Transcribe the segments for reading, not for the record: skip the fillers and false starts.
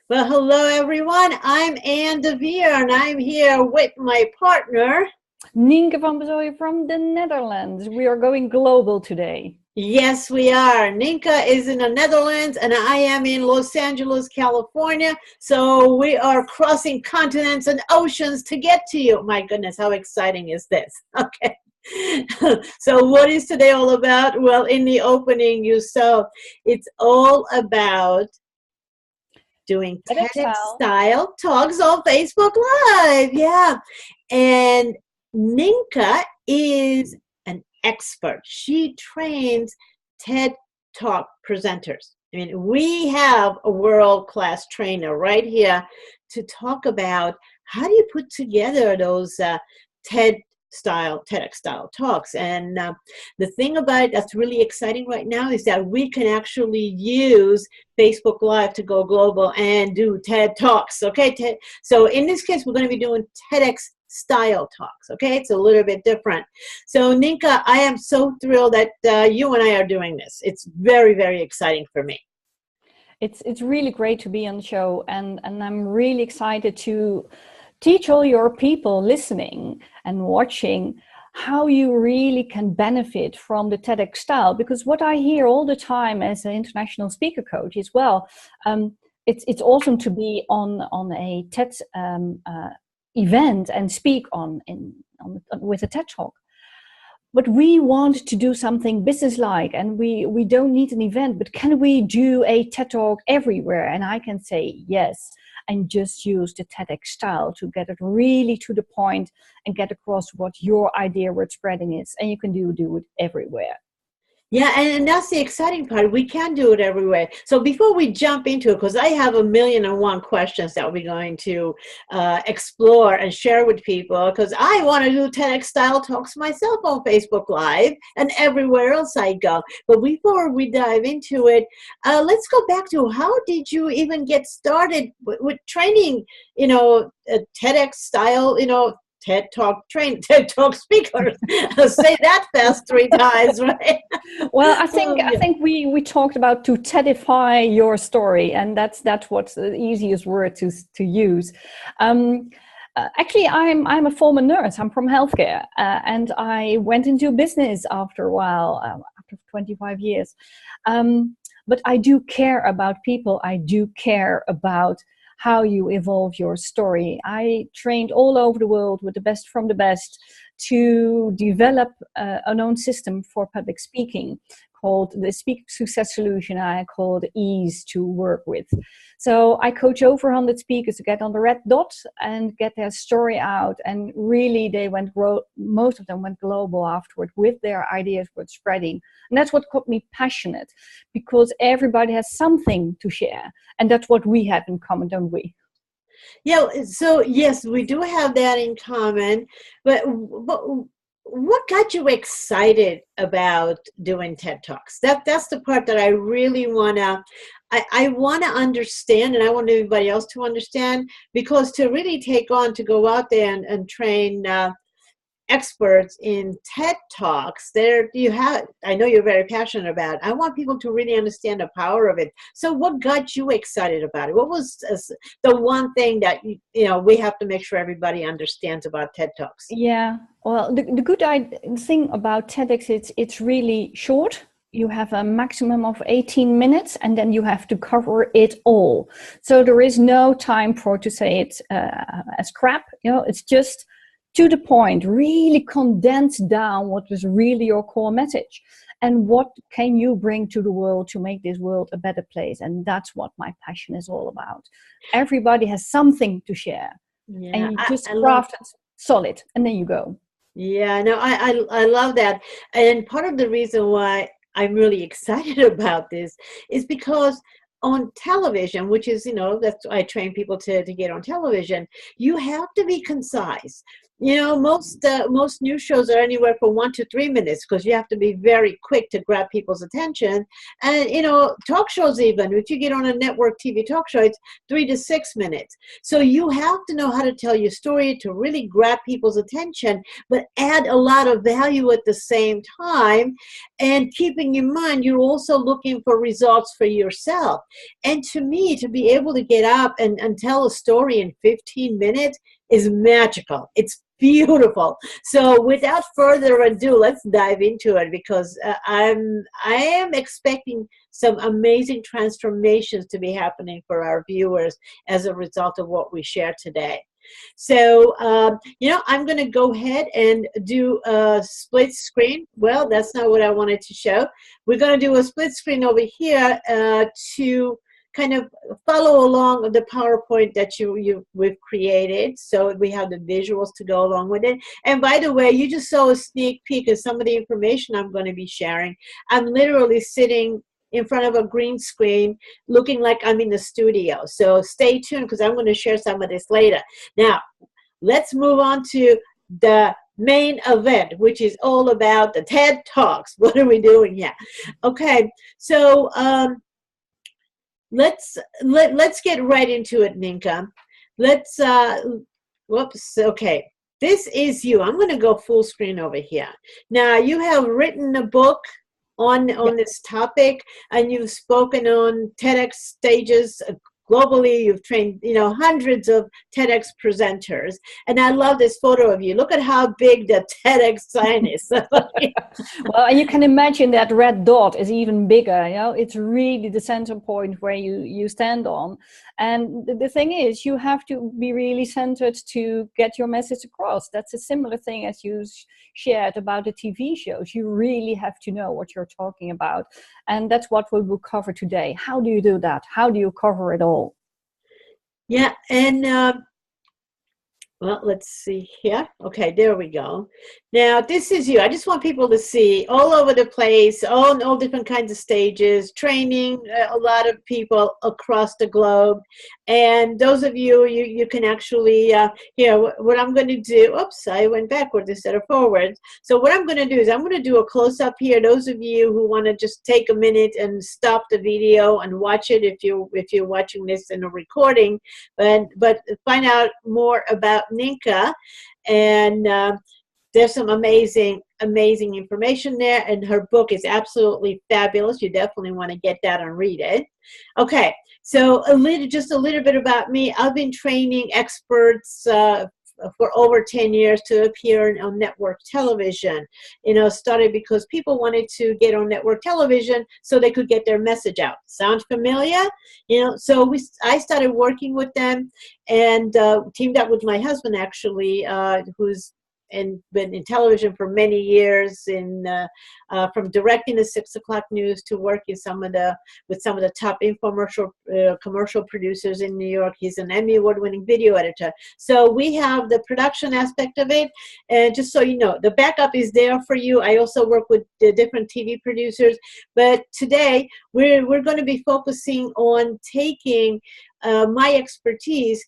Well, hello everyone. I'm Anne DeVere and I'm here with my partner. Nienke van Bezooyen from the Netherlands. We are going global today. Yes, we are. Ninka is in the Netherlands and I am in Los Angeles, California. So we are crossing continents and oceans to get to you. My goodness, how exciting is this? Okay. So what is today all about? Well, in the opening you saw it's all about doing TEDx style talks on Facebook Live. Yeah. And Ninka is an expert. She trains TED Talk presenters. I mean, we have a world-class trainer right here to talk about how do you put together those TEDx style talks. And the thing about it that's really exciting right now is that we can actually use Facebook Live to go global and do TED Talks. Okay, so in this case, we're going to be doing TEDx style talks. Okay, it's a little bit different. So Ninka, I am so thrilled that you and I are doing this. It's very, very exciting for me. It's really great to be on the show, and I'm really excited to teach all your people listening and watching how you really can benefit from the TEDx style. Because what I hear all the time as an international speaker coach is, well, it's awesome to be on a TED event and speak with a TED Talk. But we want to do something business-like, and we don't need an event, but can we do a TED Talk everywhere? And I can say yes, and just use the TEDx style to get it really to the point and get across what your idea worth spreading is. And you can do it everywhere. Yeah, and that's the exciting part. We can do it everywhere. So before we jump into it, because I have 1,000,001 questions that we're going to explore and share with people, because I want to do TEDx style talks myself on Facebook Live and everywhere else I go. But before we dive into it, let's go back to how did you even get started with training, TEDx style, TED Talk speakers. Say that fast 3 times, right? Well, I think we talked about to TEDify your story, and that's what's the easiest word to use. Actually, I'm a former nurse. I'm from healthcare, and I went into business after a while, after 25 years. But I do care about people. I do care about how you evolve your story. I trained all over the world with the best from the best to develop an own system for public speaking called the Speak Success Solution. I call it ease to work with. So I coach over 100 speakers to get on the red dot and get their story out. And really most of them went global afterward with their ideas worth spreading. And that's what got me passionate, because everybody has something to share. And that's what we have in common, don't we? Yeah, so yes, we do have that in common, but what got you excited about doing TED Talks? That's the part that I really I want to understand, and I want everybody else to understand, because to really to go out there and train experts in TED Talks, I know you're very passionate about it. I want people to really understand the power of it. So what got you excited about it? What was the one thing that we have to make sure everybody understands about TED Talks? Yeah, well, the good thing about TEDx, it's really short. You have a maximum of 18 minutes, and then you have to cover it all. So there is no time to say it as crap. It's just to the point, really condense down what was really your core message and what can you bring to the world to make this world a better place. And that's what my passion is all about. Everybody has something to share, and you just craft it solid, and then you go. Yeah, no, I love that. And part of the reason why I'm really excited about this is because on television, which is, that's I train people to get on television, you have to be concise. most news shows are anywhere from 1 to 3 minutes because you have to be very quick to grab people's attention. And talk shows, even if you get on a network TV talk show, it's 3 to 6 minutes. So you have to know how to tell your story to really grab people's attention, but add a lot of value at the same time. And keeping in mind, you're also looking for results for yourself. And to me, to be able to get up and tell a story in 15 minutes is magical. It's beautiful. So without further ado, let's dive into it, because I am expecting some amazing transformations to be happening for our viewers as a result of what we share today. So, I'm going to go ahead and do a split screen. Well, that's not what I wanted to show. We're going to do a split screen over here to kind of follow along the PowerPoint that we've created. So we have the visuals to go along with it. And by the way, you just saw a sneak peek of some of the information I'm going to be sharing. I'm literally sitting in front of a green screen looking like I'm in the studio. So stay tuned, because I'm going to share some of this later. Now, let's move on to the main event, which is all about the TED Talks. What are we doing here? Okay, so let's get right into it, Ninka. Let's whoops. Okay, this is you. I'm going to go full screen over here. Now, you have written a book on this topic, and you've spoken on TEDx stages globally. You've trained hundreds of TEDx presenters, and I love this photo of you. Look at how big the TEDx sign is. Well, and you can imagine that red dot is even bigger. It's really the center point where you stand on. And the thing is, you have to be really centered to get your message across. That's a similar thing as you shared about the TV shows. You really have to know what you're talking about. And that's what we will cover today. How do you do that? How do you cover it all? Yeah, and well, let's see here. Okay, there we go. Now, this is you. I just want people to see all over the place, all different kinds of stages, training a lot of people across the globe. And those of you can actually, what I'm going to do, oops, I went backwards instead of forwards. So what I'm going to do is I'm going to do a close-up here. Those of you who want to just take a minute and stop the video and watch it if you're watching this in a recording, but find out more about Ninka, and there's some amazing information there, and her book is absolutely fabulous. You definitely want to get that and read it. Okay, so just a little bit about me. I've been training experts for over 10 years to appear on network television. Started because people wanted to get on network television so they could get their message out. Sound familiar? So I started working with them, and teamed up with my husband, actually, who's been in television for many years, from directing the 6 o'clock news to working with some of the top infomercial commercial producers in New York. He's an Emmy award-winning video editor. So we have the production aspect of it, and just so you know, the backup is there for you. I also work with the different TV producers, but today we're going to be focusing on taking my expertise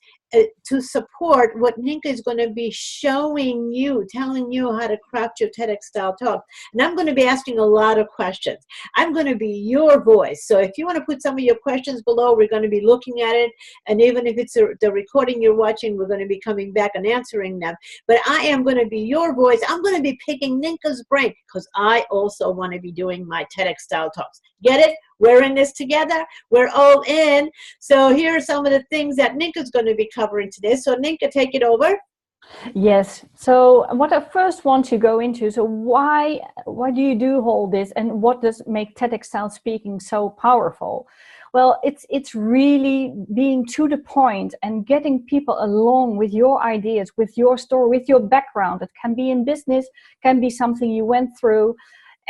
to support what Ninka is going to be showing you, telling you how to craft your TEDx style talk. And I'm going to be asking a lot of questions. I'm going to be your voice. So if you want to put some of your questions below, we're going to be looking at it. And even if it's the recording you're watching, we're going to be coming back and answering them. But I am going to be your voice. I'm going to be picking Ninka's brain, because I also want to be doing my TEDx style talks. Get it? We're in this together. We're all in. So here are some of the things that Ninka's going to be covering today. So Ninka, take it over. Yes. So what I first want to go into, so why do you do all this, and what does make TEDx style speaking so powerful? Well, it's really being to the point and getting people along with your ideas, with your story, with your background. It can be in business, can be something you went through.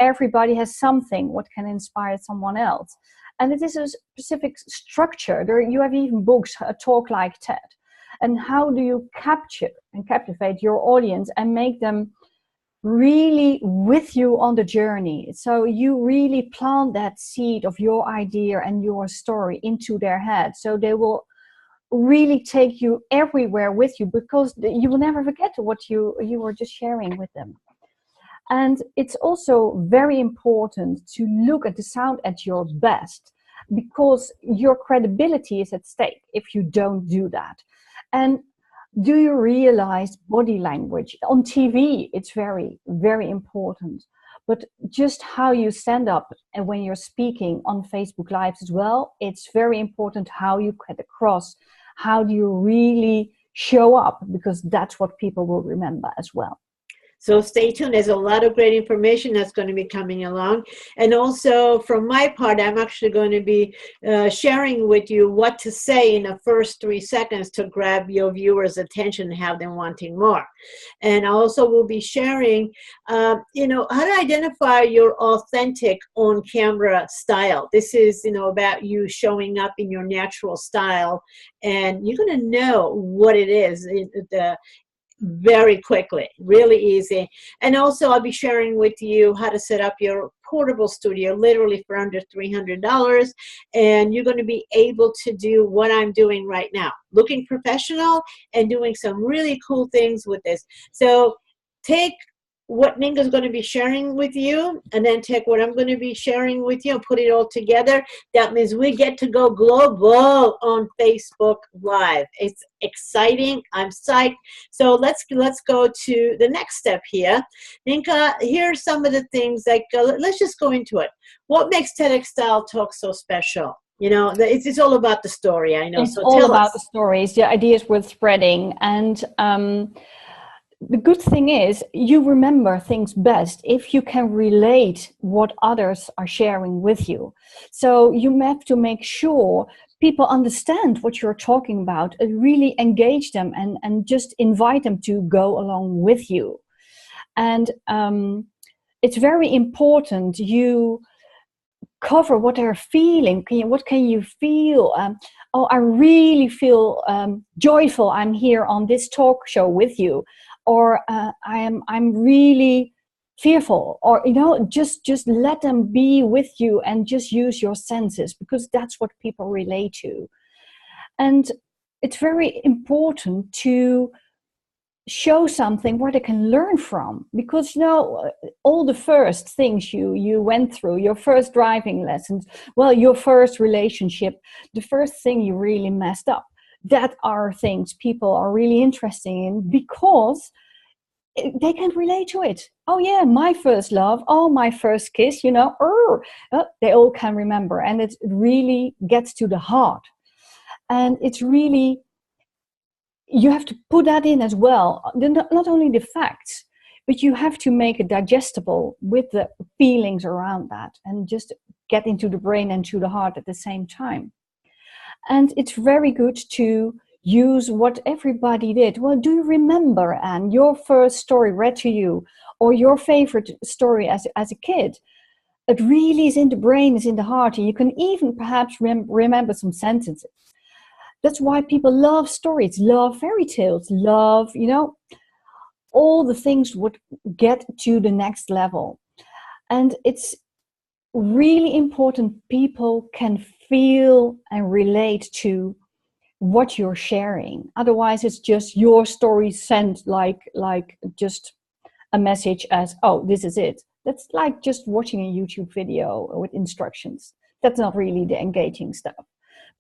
Everybody has something what can inspire someone else. And it is a specific structure. You have even books, a talk like TED. And how do you capture and captivate your audience and make them really with you on the journey? So you really plant that seed of your idea and your story into their head. So they will really take you everywhere with you, because you will never forget what you were just sharing with them. And it's also very important to look at the sound at your best, because your credibility is at stake if you don't do that. And do you realize body language? On TV, it's very, very important. But just how you stand up and when you're speaking on Facebook Lives as well, it's very important how you get across. How do you really show up? Because that's what people will remember as well. So stay tuned. There's a lot of great information that's going to be coming along. And also from my part, I'm actually going to be sharing with you what to say in the first 3 seconds to grab your viewers' attention and have them wanting more. And I also will be sharing, how to identify your authentic on-camera style. This is, about you showing up in your natural style, and you're going to know what it is. Very quickly, really easy. And also I'll be sharing with you how to set up your portable studio literally for under $300, and you're going to be able to do what I'm doing right now, looking professional and doing some really cool things with this. So take what Ninka's going to be sharing with you, and then take what I'm going to be sharing with you and put it all together. That means we get to go global on Facebook Live. It's exciting. I'm psyched. So let's go to the next step here. Ninka, here's some of the things, let's just go into it. What makes TEDx Style Talk so special? It's all about the story, I know. It's so all tell about us. the stories, the ideas worth spreading. And the good thing is, you remember things best if you can relate what others are sharing with you. So you have to make sure people understand what you're talking about and really engage them and just invite them to go along with you. And it's very important you cover what they're feeling. What can you feel? I really feel joyful. I'm here on this talk show with you. Or I'm really fearful, or just let them be with you and just use your senses, because that's what people relate to. And it's very important to show something where they can learn from, because all the first things you went through, your first driving lessons, your first relationship, the first thing you really messed up, that are things people are really interested in, because they can relate to it. Oh yeah, my first love, my first kiss, they all can remember, and it really gets to the heart. And it's really, you have to put that in as well, not only the facts, but you have to make it digestible with the feelings around that, and just get into the brain and to the heart at the same time. And it's very good to use what everybody did. Well, do you remember, Anne, your first story read to you, or your favorite story as a kid? It really is in the brain, is in the heart, and you can even perhaps remember some sentences. That's why people love stories, love fairy tales, love, all the things would get to the next level. And it's really important people can feel and relate to what you're sharing. Otherwise, it's just your story sent like just a message as, this is it. That's like just watching a YouTube video with instructions. That's not really the engaging stuff.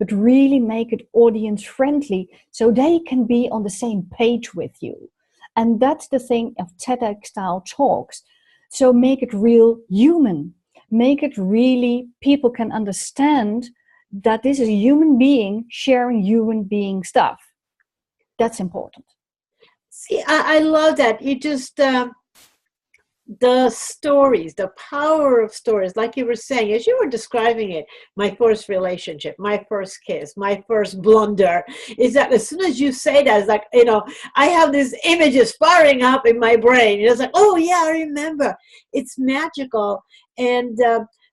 But really make it audience friendly so they can be on the same page with you. And that's the thing of TEDx style talks. So make it real human. Make it really, people can understand that this is a human being sharing human being stuff. That's important. See, I love that. You just, the stories, the power of stories, like you were saying, as you were describing it, my first relationship, my first kiss, my first blunder, is that as soon as you say that, it's like, I have these images firing up in my brain. It's like, oh yeah, I remember. It's magical. And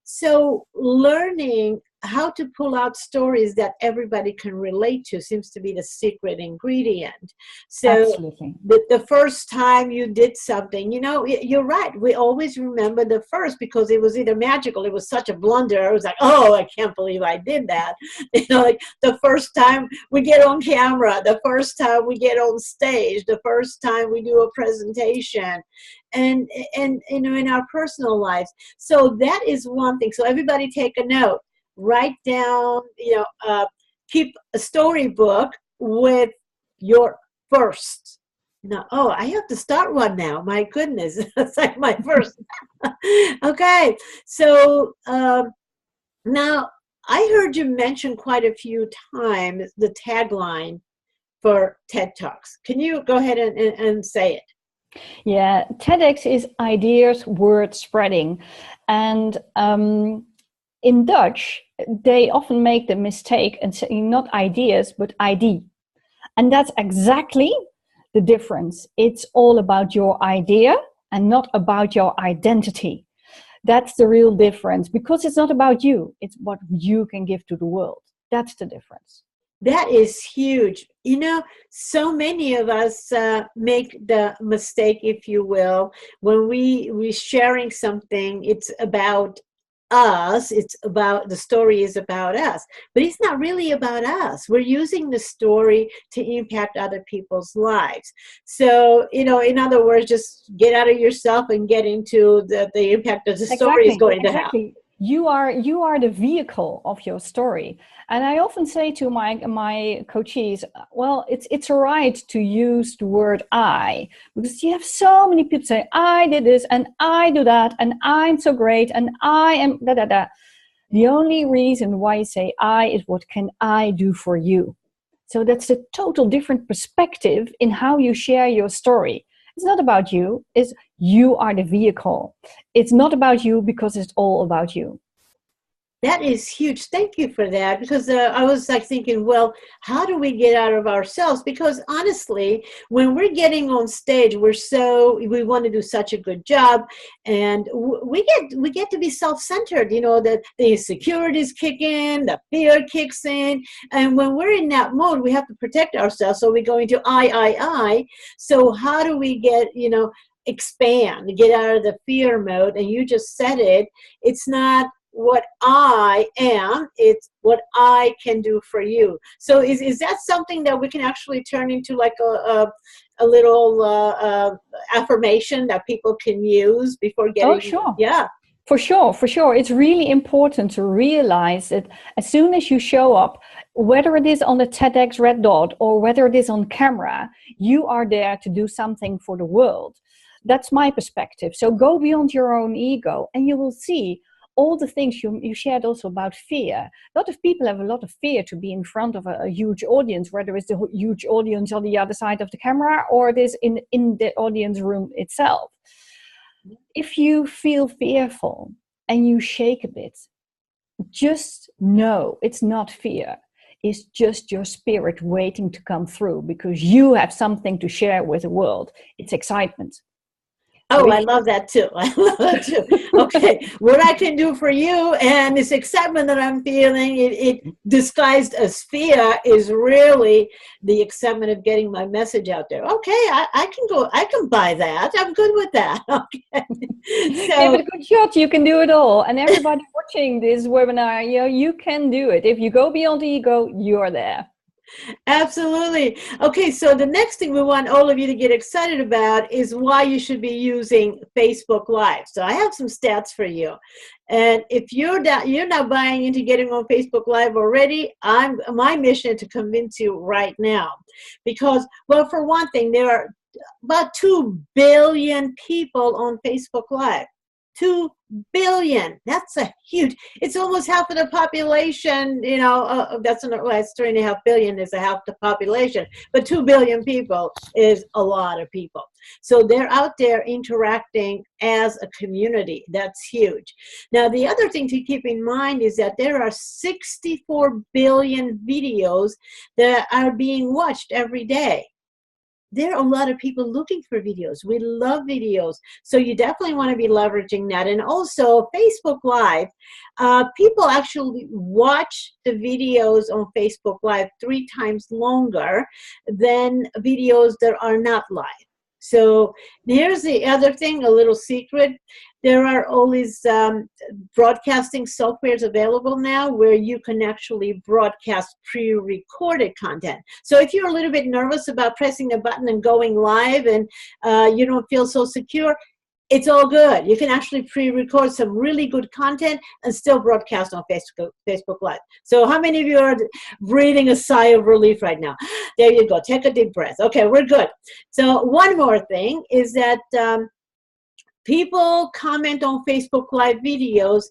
so learning how to pull out stories that everybody can relate to seems to be the secret ingredient. So Absolutely. the first time you did something, you know, you're right. We always remember the first because it was either magical, it was such a blunder. It was like, oh, I can't believe I did that. You know, like the first time we get on camera, the first time we get on stage, the first time we do a presentation, and you know, in our personal lives. So that is one thing. So everybody take a note. Write down, you know, keep a storybook with your first. Now, oh, I have to start one now. My goodness, it's like my first. Okay, so now I heard you mention quite a few times the tagline for TED Talks. Can you go ahead and say it? Yeah, TEDx is ideas, word spreading. And in Dutch, they often make the mistake and saying not ideas, but ID. And that's exactly the difference. It's all about your idea and not about your identity. That's the real difference, because it's not about you. It's what you can give to the world. That's the difference. That is huge. You know, so many of us make the mistake, if you will, when we're sharing something, it's about us, it's about, the story is about us, but it's not really about us. We're using the story to impact other people's lives. So, you know, in other words, just get out of yourself and get into the impact that the story is going to have. You are the vehicle of your story. And I often say to my coachees, well, it's all right to use the word I, because you have so many people say, I did this and I do that and I'm so great and I am da da da. The only reason why you say I is what can I do for you? So that's a total different perspective in how you share your story. It's not about you, it's you are the vehicle. It's not about you because it's all about you. That is huge. Thank you for that, because I was like thinking, well, how do we get out of ourselves? Because honestly, when we're getting on stage, we want to do such a good job, and we get to be self-centered. You know, that the insecurities kick in, the fear kicks in, and when we're in that mode, we have to protect ourselves. So we go into I. So how do we get, you know, expand, get out of the fear mode? And you just said it. It's not what I am, it's what I can do for you. So is that something that we can actually turn into like a little affirmation that people can use before getting? Oh, sure. Yeah. For sure. It's really important to realize that as soon as you show up, whether it is on the TEDx Red Dot or whether it is on camera, you are there to do something for the world. That's my perspective. So go beyond your own ego and you will see all the things you shared also about fear. A lot of people have a lot of fear to be in front of a huge audience, whether it's the huge audience on the other side of the camera or it is in the audience room itself. If you feel fearful and you shake a bit, just know it's not fear. It's just your spirit waiting to come through because you have something to share with the world. It's excitement. Oh, I love that too. I love that too. Okay, what I can do for you and this excitement that I'm feeling, it disguised as fear, is really the excitement of getting my message out there. Okay, I can buy that. I'm good with that. Okay. So, give it a good shot. You can do it all. And everybody watching this webinar, you can do it. If you go beyond the ego, you're there. Absolutely. Okay, so the next thing we want all of you to get excited about is why you should be using Facebook Live. So I have some stats for you. And if you're not buying into getting on Facebook Live already, my mission is to convince you right now. Because, well, for one thing, there are about 2 billion people on Facebook Live. 2 billion. That's a huge, it's almost half of the population, you know, that's 3.5 billion is a half the population, but 2 billion people is a lot of people. So they're out there interacting as a community. That's huge. Now, the other thing to keep in mind is that there are 64 billion videos that are being watched every day. there are a lot of people looking for videos. We love videos. So you definitely want to be leveraging that. And also Facebook Live, people actually watch the videos on Facebook Live 3 times longer than videos that are not live. So here's the other thing, a little secret. There are all these broadcasting softwares available now where you can actually broadcast pre-recorded content. So if you're a little bit nervous about pressing the button and going live and you don't feel so secure, it's all good. You can actually pre-record some really good content and still broadcast on Facebook Live. So how many of you are breathing a sigh of relief right now? There you go. Take a deep breath. Okay, we're good. So one more thing is that people comment on Facebook Live videos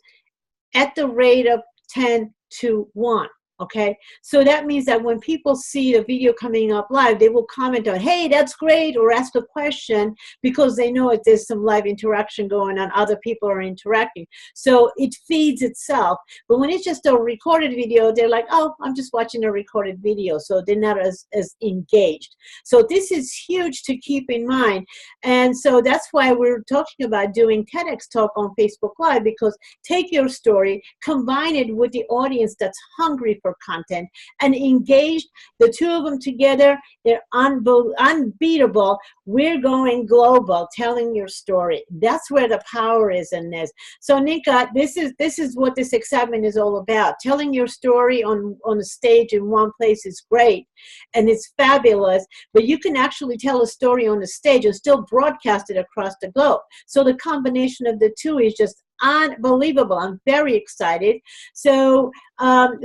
at the rate of 10 to 1. Okay, so that means that when people see the video coming up live, they will comment on, hey, that's great, or ask a question because they know if there's some live interaction going on, other people are interacting. So it feeds itself. But when it's just a recorded video, they're like, oh, I'm just watching a recorded video. So they're not as engaged. So this is huge to keep in mind. And so that's why we're talking about doing TEDx talk on Facebook Live, because take your story, combine it with the audience that's hungry for content and engaged, the two of them together, they're unbeatable. We're going global, telling your story. That's where the power is in this. So Nika, this is what this excitement is all about. Telling your story on a stage in one place is great and it's fabulous, but you can actually tell a story on the stage and still broadcast it across the globe. So the combination of the two is just unbelievable. I'm very excited. So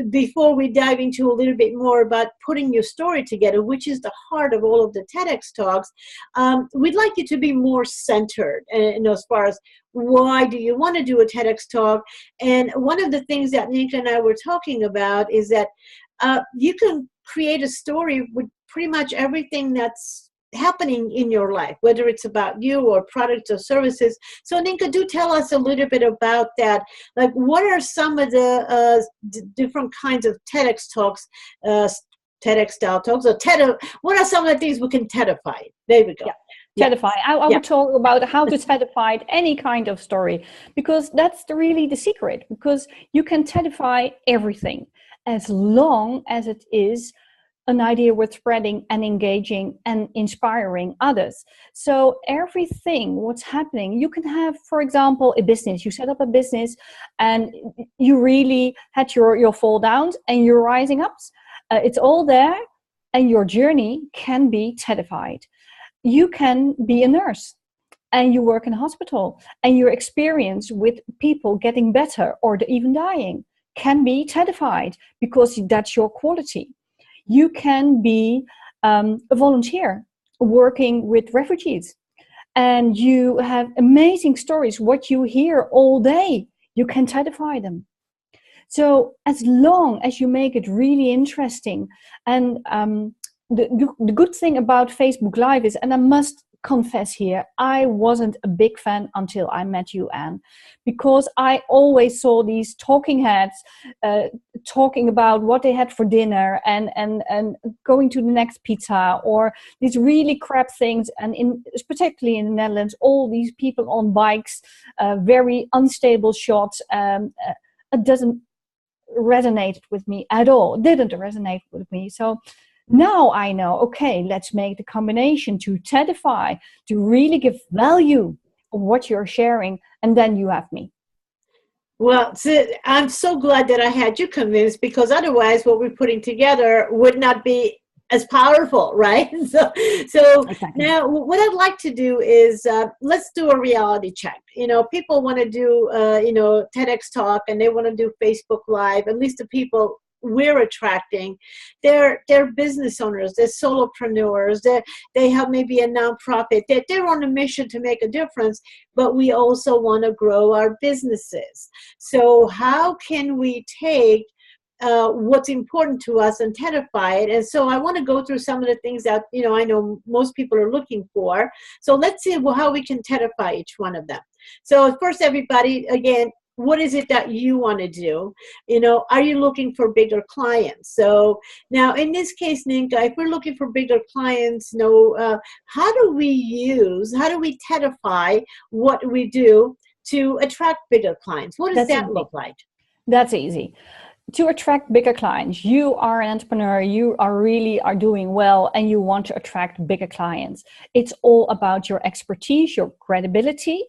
before we dive into a little bit more about putting your story together, which is the heart of all of the TEDx talks, we'd like you to be more centered as far as why do you want to do a TEDx talk. And one of the things that Nika and I were talking about is that you can create a story with pretty much everything that's happening in your life, whether it's about you or products or services. So Nika, do tell us a little bit about that. Like, what are some of the different kinds of TEDx talks, TEDx style talks, or what are some of the things we can TEDify? There we go. Yeah. TEDify. I would talk about how to TEDify any kind of story, because that's really the secret, because you can TEDify everything as long as it is an idea worth spreading and engaging and inspiring others. So everything, what's happening, you can have, for example, a business. You set up a business and you really had your fall downs and your rising ups. It's all there, and your journey can be TEDified. You can be a nurse and you work in a hospital, and your experience with people getting better or even dying can be TEDified, because that's your quality. You can be a volunteer working with refugees, and you have amazing stories. What you hear all day, you can TEDify them. So as long as you make it really interesting, and the good thing about Facebook Live is, and I must confess here, I wasn't a big fan until I met you, Anne, because I always saw these talking heads talking about what they had for dinner and going to the next pizza, or these really crap things, and particularly in the Netherlands, all these people on bikes, very unstable shots. It doesn't resonate with me at all. It didn't resonate with me. So now I know, okay, let's make the combination to TEDify, to really give value of what you're sharing, and then you have me. Well, I'm so glad that I had you convinced, because otherwise what we're putting together would not be as powerful, right? So exactly. Now what I'd like to do is let's do a reality check. People want to do TEDx talk, and they want to do Facebook Live. At least the people we're attracting, they're business owners, they're solopreneurs, they have maybe a nonprofit, they're on a mission to make a difference, but we also want to grow our businesses. So how can we take what's important to us and TEDify it? And so I want to go through some of the things that I know most people are looking for. So let's see how we can TEDify each one of them. So first, everybody, again, what is it that you want to do? Are you looking for bigger clients? So now in this case, Ninka, if we're looking for bigger clients, how do we TEDify what we do to attract bigger clients? What does that look like? That's easy. To attract bigger clients, you are an entrepreneur, you are doing well, and you want to attract bigger clients. It's all about your expertise, your credibility,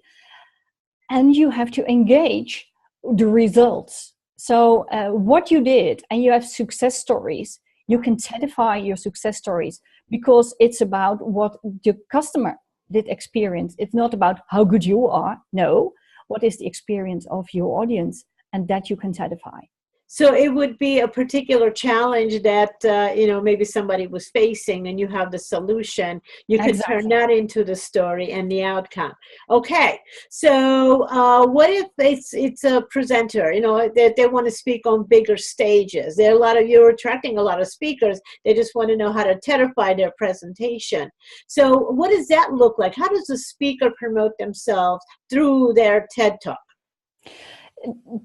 and you have to engage the results. So what you did, and you have success stories, you can TEDify your success stories, because it's about what the customer did experience. It's not about how good you are. No, what is the experience of your audience, and that you can TEDify. So it would be a particular challenge that, maybe somebody was facing, and you have the solution. You could turn that into the story and the outcome. Okay. So what if it's a presenter, they want to speak on bigger stages? You're attracting a lot of speakers. They just want to know how to TEDify their presentation. So what does that look like? How does the speaker promote themselves through their TED Talk?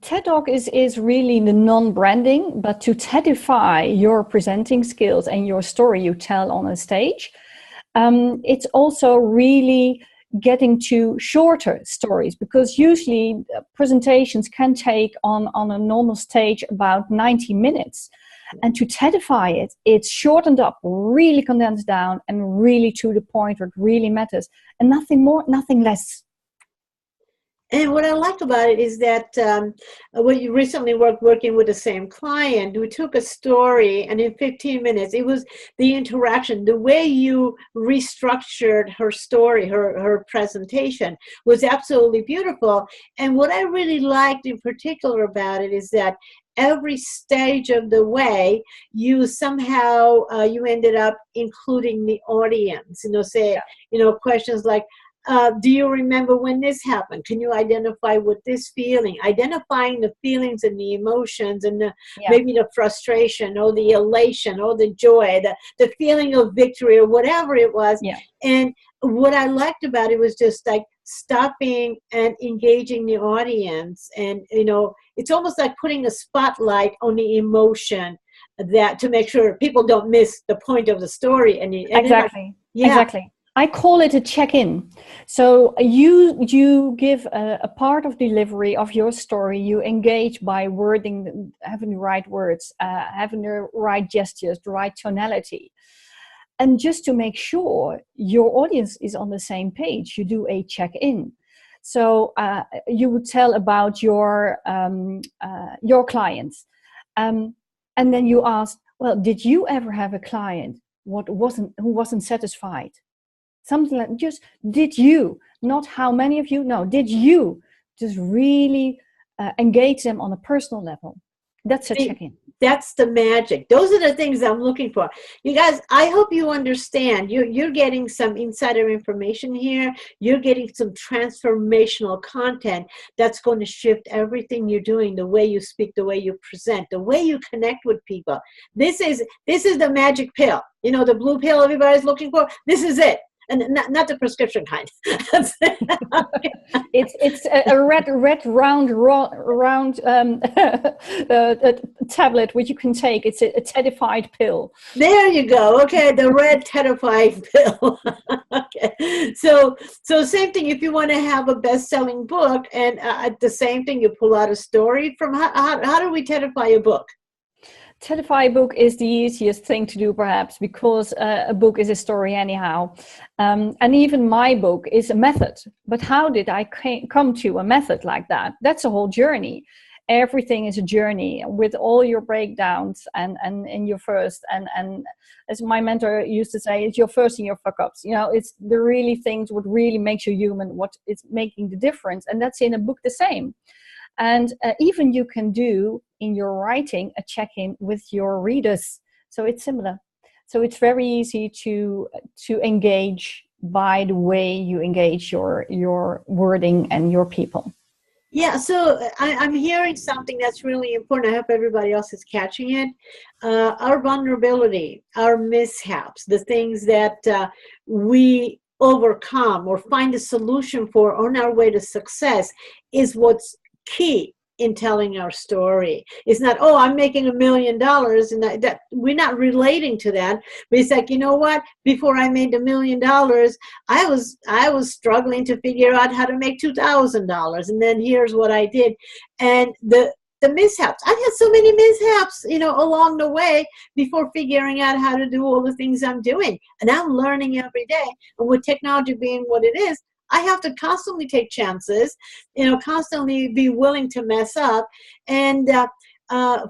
TED Talk is really the non-branding, but to TEDify your presenting skills and your story you tell on a stage, it's also really getting to shorter stories, because usually presentations can take on a normal stage about 90 minutes. And to TEDify it, it's shortened up, really condensed down, and really to the point where it really matters, and nothing more, nothing less. And what I like about it is that when you recently working with the same client, we took a story, and in 15 minutes, it was the interaction, the way you restructured her story, her presentation was absolutely beautiful. And what I really liked in particular about it is that every stage of the way, you somehow, you ended up including the audience, questions like, do you remember when this happened? Can you identify with this feeling? Identifying the feelings and the emotions, and maybe the frustration or the elation or the joy, the feeling of victory or whatever it was. Yeah. And what I liked about it was just like stopping and engaging the audience. And, it's almost like putting a spotlight on the emotion, that to make sure people don't miss the point of the story. Exactly. I call it a check-in. So you give a part of delivery of your story. You engage by wording, having the right words, having the right gestures, the right tonality. And just to make sure your audience is on the same page, you do a check-in. So you would tell about your clients. And then you ask, well, did you ever have a client who wasn't satisfied? Something like, just did you, not how many of you, no, did you just really engage them on a personal level? That's a check-in. That's the magic. Those are the things I'm looking for. You guys, I hope you understand. You're getting some insider information here. You're getting some transformational content that's going to shift everything you're doing, the way you speak, the way you present, the way you connect with people. This is the magic pill. The blue pill everybody's looking for. This is it. And not the prescription kind. It's a red round tablet which you can take. It's a TEDified pill. There you go. Okay, the red TEDified pill. Okay, so same thing. If you want to have a best-selling book, and the same thing, you pull out a story from how do we TEDify a book? TEDify a book is the easiest thing to do, perhaps, because a book is a story anyhow. And even my book is a method. But how did I come to a method like that? That's a whole journey. Everything is a journey with all your breakdowns and in your first. And as my mentor used to say, it's your first and your fuck-ups. It's the really things what really makes you human, what is making the difference. And that's in a book the same. And even you can do in your writing a check-in with your readers. So it's similar. So it's very easy to engage by the way you engage your wording and your people. Yeah, so I'm hearing something that's really important. I hope everybody else is catching it. Our vulnerability, our mishaps, the things that we overcome or find a solution for on our way to success is what's key in telling our story. It's not, oh, I'm making $1 million, and that we're not relating to that. But it's like, you know what? Before I made $1 million, I was struggling to figure out how to make $2,000, and then here's what I did. And the mishaps, I've had so many mishaps, along the way before figuring out how to do all the things I'm doing. And I'm learning every day. And with technology being what it is, I have to constantly take chances, constantly be willing to mess up. And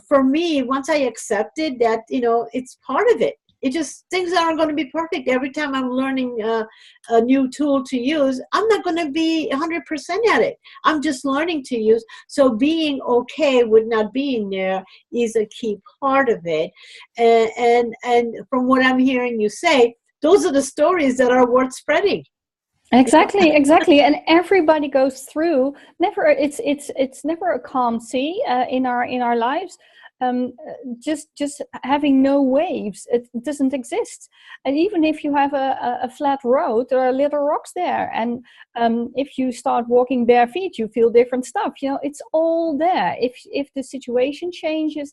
for me, once I accepted that, it's part of it. It just, things aren't going to be perfect. Every time I'm learning a new tool to use, I'm not going to be 100% at it. I'm just learning to use. So being okay with not being there is a key part of it. And from what I'm hearing you say, those are the stories that are worth spreading. Exactly. And everybody goes through, it's never a calm sea in our lives. Just having no waves, it doesn't exist. And even if you have a flat road, there are little rocks there. And if you start walking bare feet, you feel different stuff. It's all there. If the situation changes,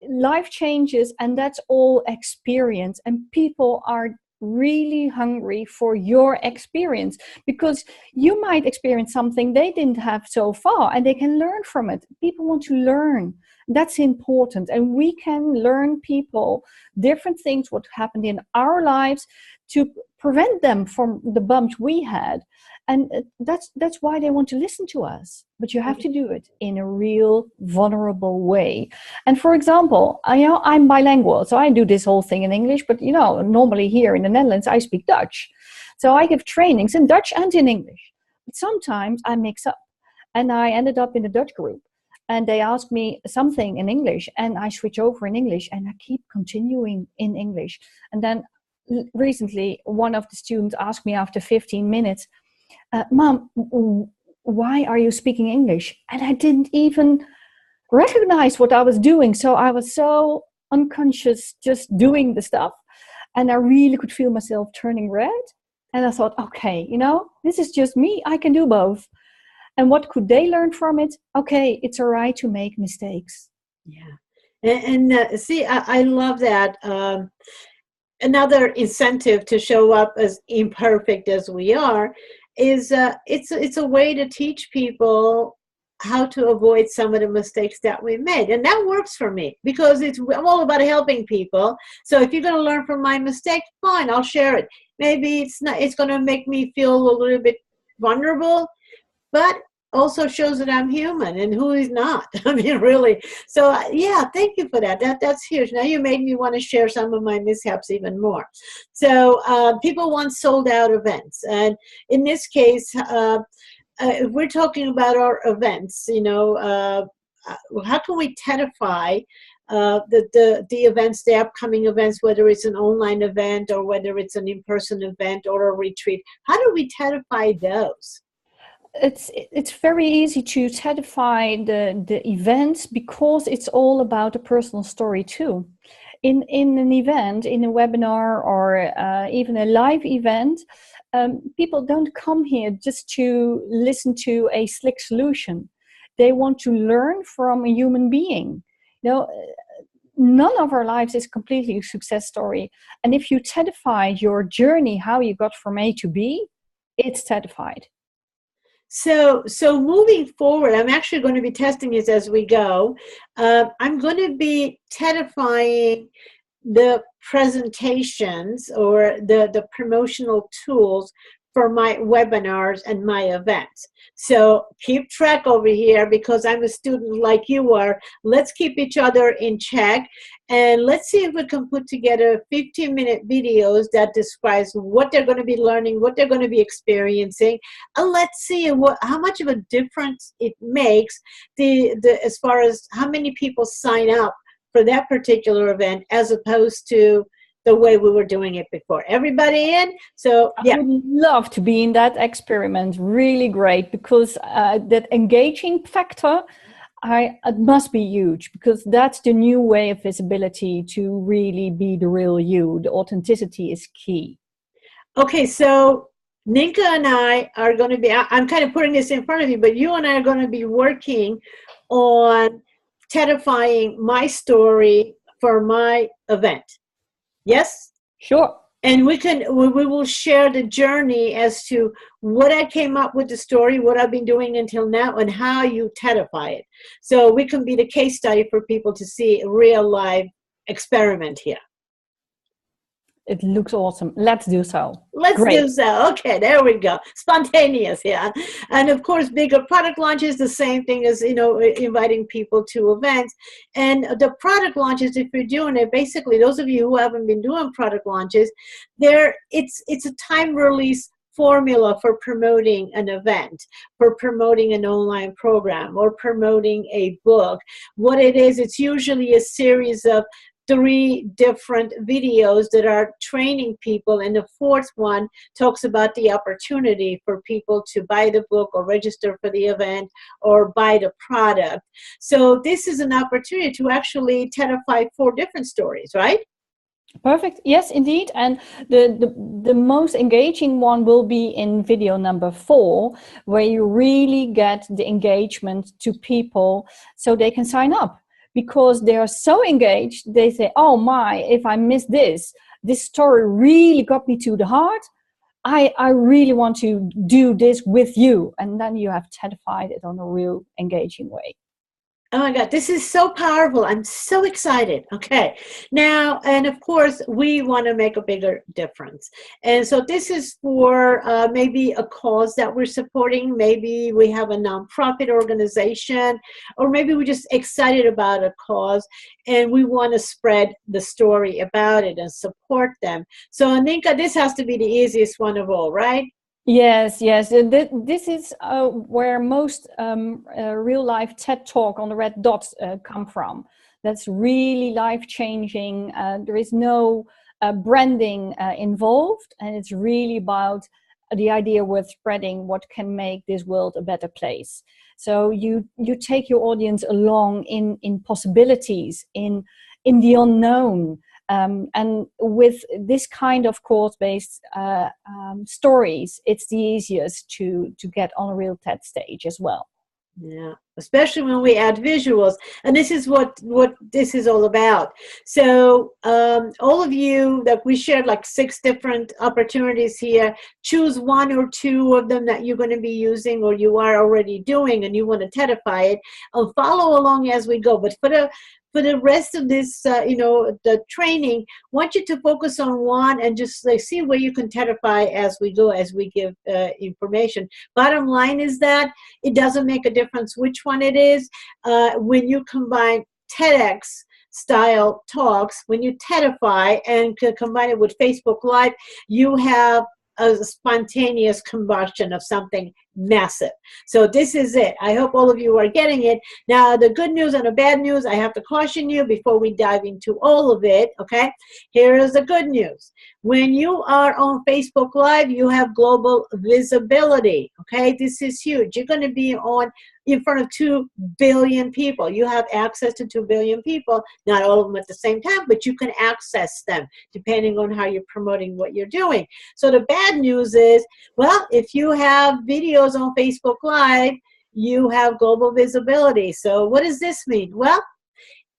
life changes, and that's all experience. And people are really hungry for your experience, because you might experience something they didn't have so far, and they can learn from it. People want to learn. That's important. And we can learn people different things, what happened in our lives, to prevent them from the bumps we had. And that's why they want to listen to us. But you have to do it in a real vulnerable way. And for example, I'm bilingual, so I do this whole thing in English. But normally here in the Netherlands, I speak Dutch, so I give trainings in Dutch and in English. But sometimes I mix up, and I ended up in a Dutch group, and they ask me something in English, and I switch over in English, and I keep continuing in English. And then recently, one of the students asked me after 15 minutes, Mom, why are you speaking English? And I didn't even recognize what I was doing. So I was so unconscious, just doing the stuff. And I really could feel myself turning red. And I thought, okay, this is just me. I can do both. And what could they learn from it? Okay, it's all right to make mistakes. Yeah. And see, I love that. Another incentive to show up as imperfect as we are is it's a way to teach people how to avoid some of the mistakes that we made. And that works for me, because I'm all about helping people. So if you're going to learn from my mistake, fine, I'll share it. Maybe it's going to make me feel a little bit vulnerable, but also shows that I'm human, and who is not. I mean, really. So yeah, thank you for that. That's huge. Now you made me want to share some of my mishaps even more. So people want sold out events, and in this case, if we're talking about our events, how can we TEDify the events, the upcoming events, whether it's an online event or whether it's an in-person event or a retreat? How do we TEDify those? It's very easy to TEDify the events, because it's all about a personal story too. In an event, in a webinar, or even a live event, people don't come here just to listen to a slick solution. They want to learn from a human being. None of our lives is completely a success story. And if you TEDify your journey, how you got from A to B, it's TEDified. So moving forward, I'm actually going to be testing this as we go. I'm going to be TEDifying the presentations or the promotional tools for my webinars and my events. So keep track over here, because I'm a student like you are. Let's keep each other in check, and let's see if we can put together 15-minute videos that describes what they're going to be learning, what they're going to be experiencing, and let's see how much of a difference it makes as far as how many people sign up for that particular event, as opposed to the way we were doing it before. Everybody in? So yeah. I would love to be in that experiment. Really great, because that engaging factor, it must be huge, because that's the new way of visibility to really be the real you. The authenticity is key. Okay, so Ninka and I are going to be, I'm kind of putting this in front of you, but you and I are going to be working on TEDifying my story for my event. Yes? Sure. And we will share the journey as to what I came up with the story, what I've been doing until now, and how you TEDify it. So we can be the case study for people to see a real live experiment here. It looks awesome. Let's do so. Let's Great. do so. Okay, there we go. Spontaneous, yeah. And of course, bigger product launches, the same thing as, inviting people to events. And the product launches, if you're doing it, basically, those of you who haven't been doing product launches, it's a time release formula for promoting an event, for promoting an online program, or promoting a book. What it is, it's usually a series of 3 different videos that are training people, and the 4th one talks about the opportunity for people to buy the book or register for the event or buy the product. So this is an opportunity to actually TEDify 4 different stories, right? Perfect. Yes, indeed. And the most engaging one will be in video number 4, where you really get the engagement to people so they can sign up. Because they are so engaged, they say, oh my, if I miss this story really got me to the heart. I really want to do this with you. And then you have TEDified it on a real engaging way. Oh my God, this is so powerful. I'm so excited. Okay. Now, and of course, we want to make a bigger difference. And so this is for maybe a cause that we're supporting. Maybe we have a nonprofit organization, or maybe we're just excited about a cause and we want to spread the story about it and support them. So Aninka, this has to be the easiest one of all, right? Yes. This is where most real life TED Talk on the red dots come from. That's really life-changing. There is no branding involved, and it's really about the idea worth spreading what can make this world a better place. So you take your audience along in possibilities, in the unknown. And with this kind of cause-based stories, it's the easiest to get on a real TED stage as well. Yeah, especially when we add visuals. And this is what this is all about. So all of you that we shared like 6 different opportunities here, choose 1 or 2 of them that you're going to be using or you are already doing and you want to TEDify it, and follow along as we go. But for the rest of this, the training, I want you to focus on 1 and just see where you can TEDify as we go, as we give information. Bottom line is that it doesn't make a difference which one it is. When you combine TEDx style talks, when you TEDify and combine it with Facebook Live, you have a spontaneous combustion of something massive. So this is it. I hope all of you are getting it. Now, the good news and the bad news, I have to caution you before we dive into all of it, okay? Here is the good news. When you are on Facebook Live, you have global visibility, okay? This is huge. You're going to be in front of 2 billion people. You have access to 2 billion people, not all of them at the same time, but you can access them depending on how you're promoting what you're doing. So the bad news is, well, if you have videos on Facebook Live, you have global visibility. So what does this mean? Well,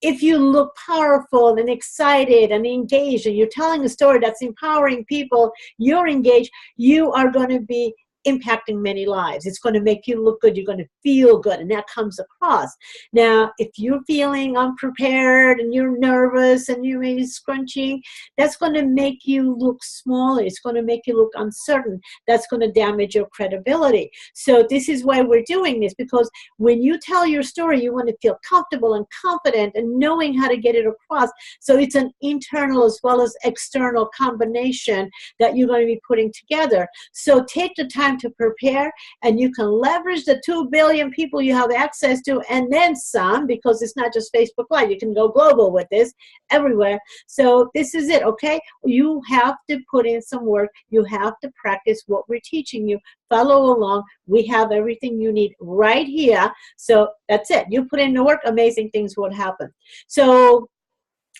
if you look powerful and excited and engaged and you're telling a story that's empowering people, you're engaged, you are going to be impacting many lives. It's going to make you look good. You're going to feel good, and that comes across. Now, if you're feeling unprepared and you're nervous and you're maybe scrunching, that's going to make you look smaller. It's going to make you look uncertain. That's going to damage your credibility. So this is why we're doing this, because when you tell your story, you want to feel comfortable and confident and knowing how to get it across. So it's an internal as well as external combination that you're going to be putting together. So take the time to prepare, and you can leverage the 2 billion people you have access to and then some, because it's not just Facebook Live. You can go global with this everywhere. So this is it, okay? You have to put in some work. You have to practice what we're teaching you. Follow along. We have everything you need right here. So that's it. You put in the work, amazing things will happen. So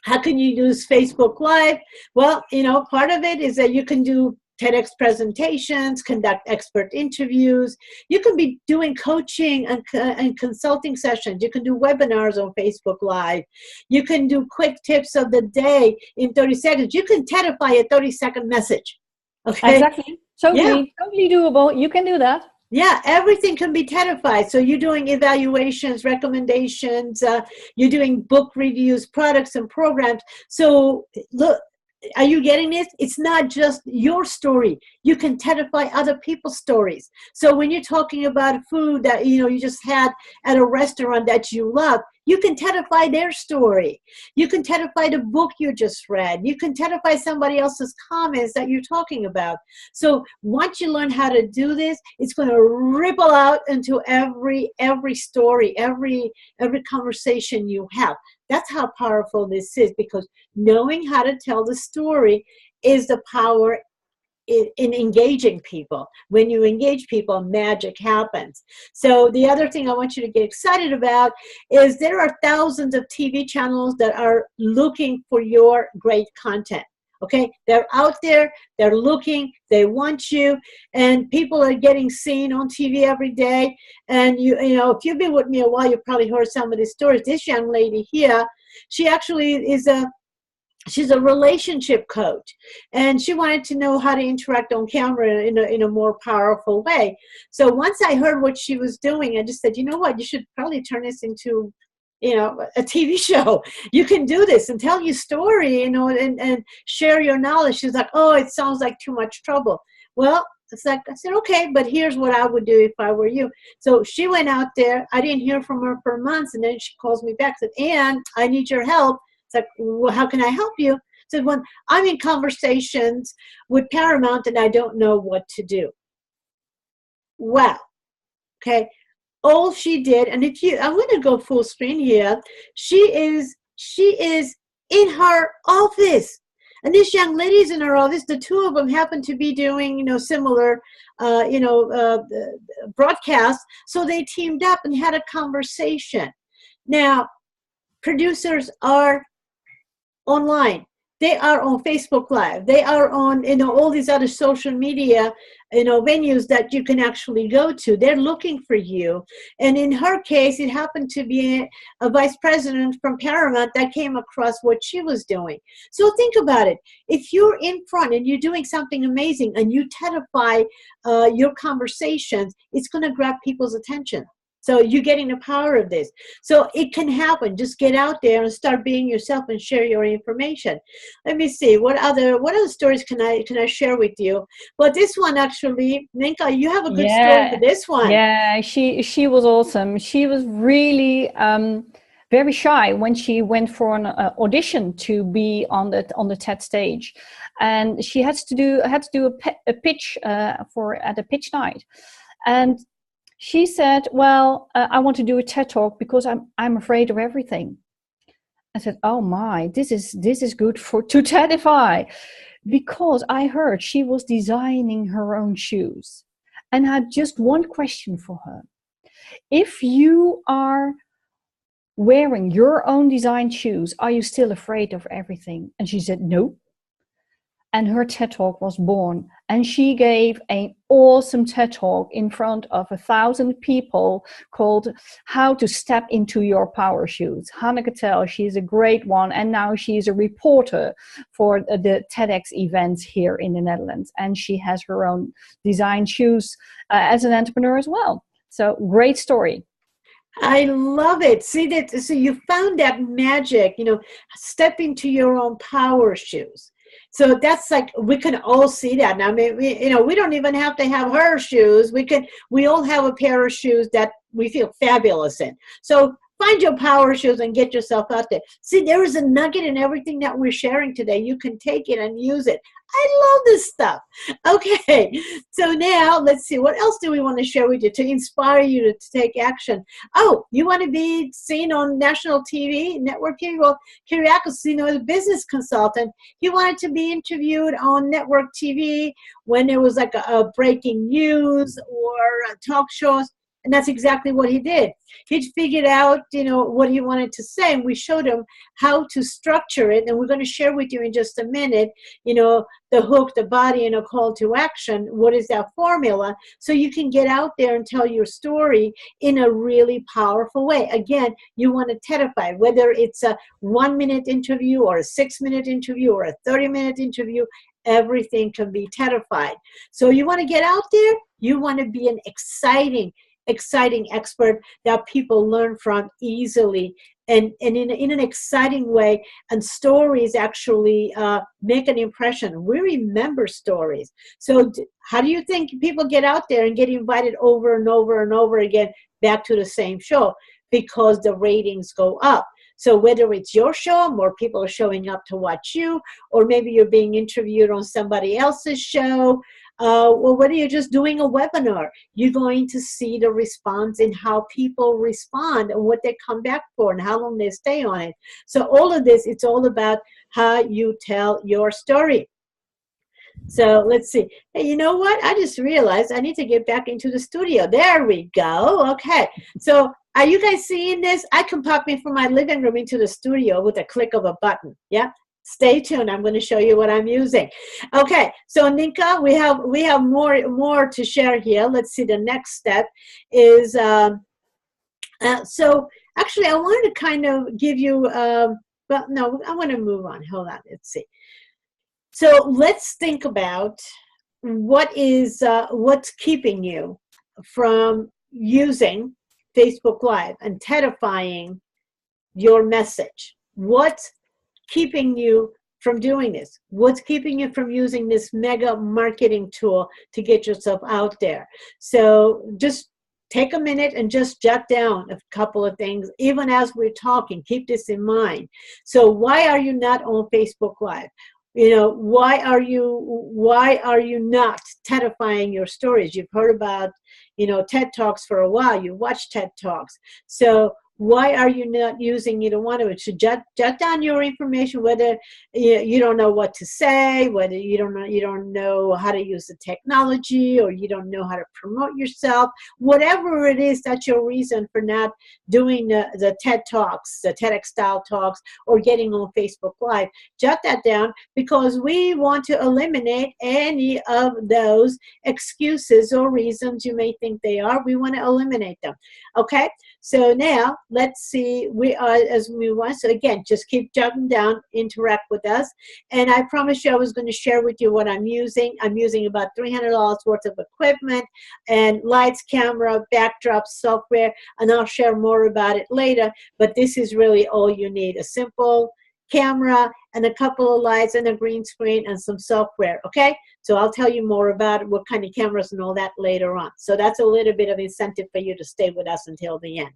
how can you use Facebook Live? Well, part of it is that you can do TEDx presentations, conduct expert interviews. You can be doing coaching and consulting sessions. You can do webinars on Facebook Live. You can do quick tips of the day in 30 seconds. You can TEDify a 30-second message. Okay. Exactly. Totally doable. You can do that. Yeah, everything can be TEDified. So you're doing evaluations, recommendations, you're doing book reviews, products and programs. So look, are you getting this? It's not just your story. You can TEDify other people's stories. So when you're talking about food that you just had at a restaurant that you love, you can TEDify their story. You can TEDify the book you just read. You can TEDify somebody else's comments that you're talking about. So once you learn how to do this, it's going to ripple out into every story, every conversation you have. That's how powerful this is, because knowing how to tell the story is the power in engaging people. When you engage people, magic happens. So the other thing I want you to get excited about is there are thousands of TV channels that are looking for your great content. Okay, they're out there, they're looking, they want you, and people are getting seen on TV every day. And you know, if you've been with me a while, you've probably heard some of these stories. This young lady here, she actually is she's a relationship coach, and she wanted to know how to interact on camera in a more powerful way. So once I heard what she was doing, I just said, you know what, you should probably turn this into a TV show. You can do this and tell your story, and share your knowledge. She's like, oh, it sounds like too much trouble. Well, it's like, I said, okay, but here's what I would do if I were you. So she went out there. I didn't hear from her for months, and then she calls me back, said, Ann, I need your help. It's like, well, how can I help you? I said, well, I'm in conversations with Paramount and I don't know what to do. Wow. Okay. All she did, and I'm going to go full screen here. She is in her office, and this young lady's in her office. The two of them happen to be doing, similar, broadcasts. So they teamed up and had a conversation. Now, producers are online. They are on Facebook Live. They are on, all these other social media, venues that you can actually go to. They're looking for you. And in her case, it happened to be a vice president from Paramount that came across what she was doing. So think about it. If you're in front and you're doing something amazing and you TEDify your conversations, it's going to grab people's attention. So you're getting the power of this. So it can happen. Just get out there and start being yourself and share your information. Let me see. What other stories can I share with you? Well, this one actually, Ninka, you have a good story for this one. Yeah, she was awesome. She was really very shy when she went for an audition to be on the TED stage, and she had to do a pitch at a pitch night, and she said, well, I want to do a TED Talk because I'm afraid of everything. I said, oh my, this is good to TEDify, because I heard she was designing her own shoes. And I had just one question for her. If you are wearing your own designed shoes, are you still afraid of everything? And she said, no. And her TED Talk was born. And she gave an awesome TED Talk in front of 1,000 people called How to Step into Your Power Shoes. Hanneke Tel, she's a great one. And now she's a reporter for the TEDx events here in the Netherlands. And she has her own design shoes as an entrepreneur as well. So great story. I love it. See that? So you found that magic, step into your own power shoes. So that's like, we can all see that. Now, we don't even have to have her shoes. We all have a pair of shoes that we feel fabulous in. So find your power shoes and get yourself out there. See, there is a nugget in everything that we're sharing today. You can take it and use it. I love this stuff. Okay, so now let's see. What else do we want to share with you to inspire you to take action? Oh, you want to be seen on national TV, network TV? Well, Kyriakos, is a business consultant. He wanted to be interviewed on network TV when there was like a breaking news or talk shows. And that's exactly what he did. He figured out, what he wanted to say, and we showed him how to structure it. And we're going to share with you in just a minute, the hook, the body, and a call to action. What is that formula? So you can get out there and tell your story in a really powerful way. Again, you want to TEDify, whether it's a 1-minute interview or a 6-minute interview or a 30-minute interview, everything can be TEDified. So you want to get out there, you want to be an exciting expert that people learn from easily and in an exciting way. And stories actually make an impression. We remember stories. So how do you think people get out there and get invited over and over and over again back to the same show? Because the ratings go up. So whether it's your show, more people are showing up to watch you, or maybe you're being interviewed on somebody else's show, or whether you're just doing a webinar, you're going to see the response in how people respond and what they come back for and how long they stay on it. So all of this, it's all about how you tell your story. So let's see. Hey, you know what? I just realized I need to get back into the studio. There we go. Okay. So are you guys seeing this? I can pop in from my living room into the studio with a click of a button. Yeah. Stay tuned. I'm going to show you what I'm using. Okay. So Ninka, we have more to share here. Let's see. The next step is, so actually I wanted to kind of give you, well, no, I want to move on. Hold on. Let's see. So let's think about what's keeping you from using Facebook Live and TEDifying your message. What's keeping you from doing this? What's keeping you from using this mega marketing tool to get yourself out there? So just take a minute and just jot down a couple of things, even as we're talking. Keep this in mind. So why are you not on Facebook Live? Why are you not TEDifying your stories? You've heard about, TED Talks for a while. You watch TED Talks. So why are you not using either one of it? So jot down your information, whether you don't know what to say, whether you don't know how to use the technology, or you don't know how to promote yourself, whatever it is, that's your reason for not doing the TED Talks, the TEDx style talks, or getting on Facebook Live. Jot that down, because we want to eliminate any of those excuses or reasons you may think they are. We want to eliminate them. Okay. So now let's see, we are as we want. So again, just keep jotting down, interact with us. And I promised you I was going to share with you what I'm using. I'm using about $300 worth of equipment and lights, camera, backdrop, software, and I'll share more about it later. But this is really all you need: a simple camera and a couple of lights and a green screen and some software. Okay, so I'll tell you more about what kind of cameras and all that later on. So that's a little bit of incentive for you to stay with us until the end.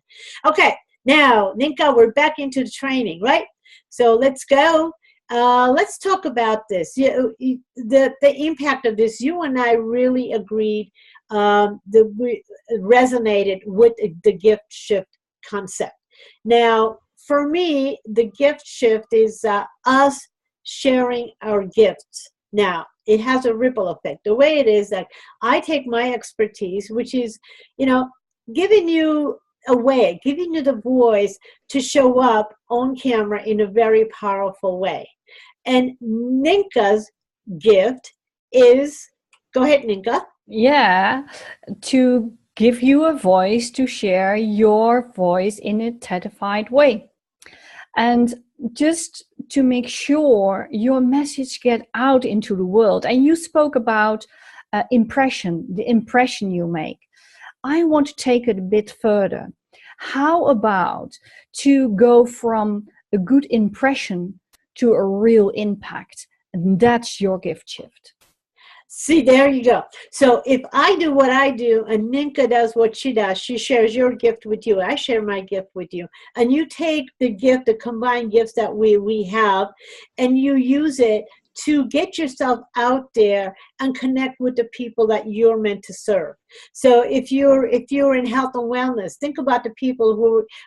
Okay, now Ninka, we're back into the training, right? So let's go. Let's talk about this. The impact of this. You and I really agreed. We resonated with the gift shift concept. Now, for me, the gift shift is us sharing our gifts. Now, it has a ripple effect. The way it is that I take my expertise, which is, giving you a way, giving you the voice to show up on camera in a very powerful way. And Ninka's gift is, go ahead, Ninka. Yeah, to give you a voice to share your voice in a TEDified way. And just to make sure your message get out into the world. And you spoke about the impression you make. I want to take it a bit further. How about to go from a good impression to a real impact? And that's your gift shift. See, there you go. So if I do what I do and Ninka does what she does, she shares your gift with you, I share my gift with you, and you take the gift, the combined gifts that we have, and you use it to get yourself out there and connect with the people that you're meant to serve. So if you're in health and wellness, think about the people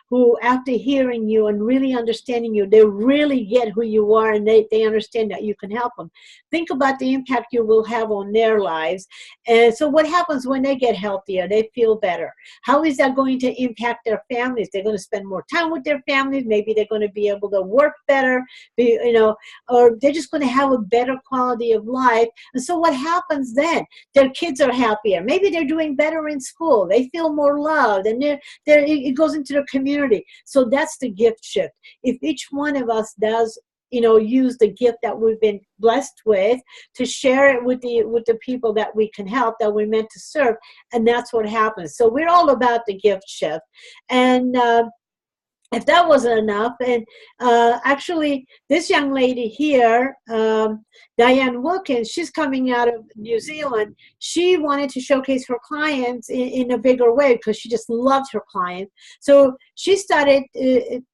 who after hearing you and really understanding you, they really get who you are, and they understand that you can help them. Think about the impact you will have on their lives. And so what happens when they get healthier? They feel better. How is that going to impact their families? They're going to spend more time with their families. Maybe they're going to be able to work better, or they're just going to have a better quality of life. And so what happens then? Their kids are happier. Maybe they're doing better in school. They feel more loved, and it goes into the community. So that's the gift shift. If each one of us does, use the gift that we've been blessed with to share it with the people that we can help, that we're meant to serve, and that's what happens. So we're all about the gift shift. And if that wasn't enough, and actually this young lady here, Diane Wilkins, she's coming out of New Zealand. She wanted to showcase her clients in a bigger way because she just loved her clients. So she started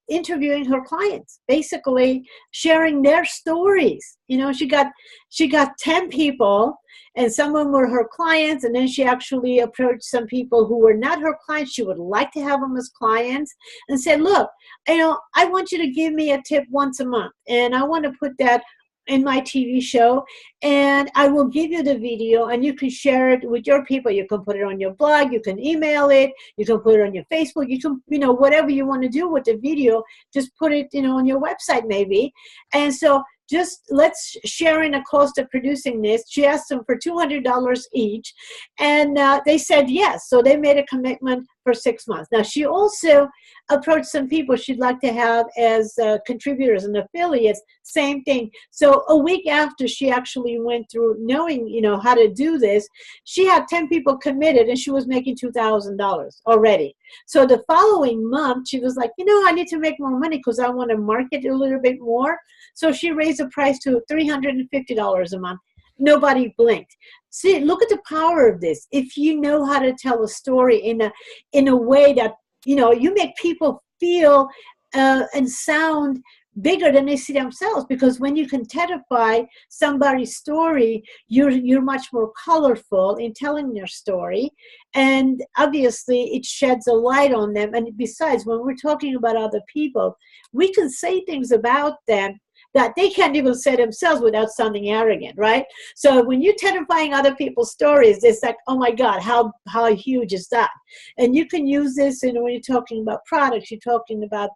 interviewing her clients, basically sharing their stories. She got 10 people, and some of them were her clients, and then she actually approached some people who were not her clients. She would like to have them as clients, and said, look, I want you to give me a tip once a month, and I want to put that in my TV show, and I will give you the video, and you can share it with your people. You can put it on your blog, you can email it, you can put it on your Facebook, you can, whatever you want to do with the video, just put it, on your website maybe. And so just let's share in the cost of producing this. She asked them for $200 each, and they said yes. So they made a commitment for 6 months. Now, she also approached some people she'd like to have as contributors and affiliates, same thing. So a week after she actually went through knowing, how to do this, she had 10 people committed, and she was making $2,000 already. So the following month, she was like, I need to make more money because I want to market a little bit more. So she raised the price to $350 a month. Nobody blinked. See, look at the power of this. If you know how to tell a story in a way that, you make people feel and sound bigger than they see themselves, because when you can testify somebody's story, you're much more colorful in telling their story, and obviously it sheds a light on them. And besides, when we're talking about other people, we can say things about them that they can't even say themselves without sounding arrogant, right? So when you're testifying other people's stories, it's like, oh my God, how huge is that? And you can use this when you're talking about products, you're talking about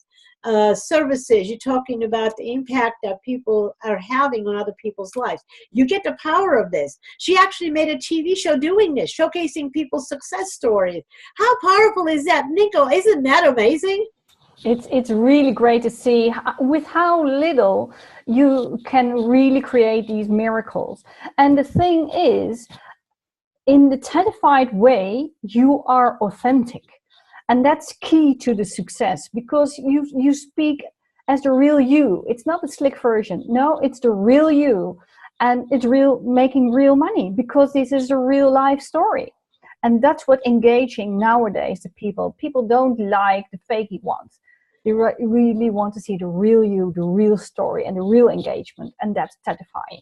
services, you're talking about the impact that people are having on other people's lives. You get the power of this. She actually made a TV show doing this, showcasing people's success stories. How powerful is that? Nico, isn't that amazing? It's really great to see with how little you can really create these miracles. And the thing is, in the TEDified way, you are authentic. And that's key to the success, because you speak as the real you. It's not the slick version. No, it's the real you. And it's making real money, because this is a real life story. And that's what engaging nowadays the people. People don't like the fakey ones. They really want to see the real you, the real story, and the real engagement. And that's TEDifying.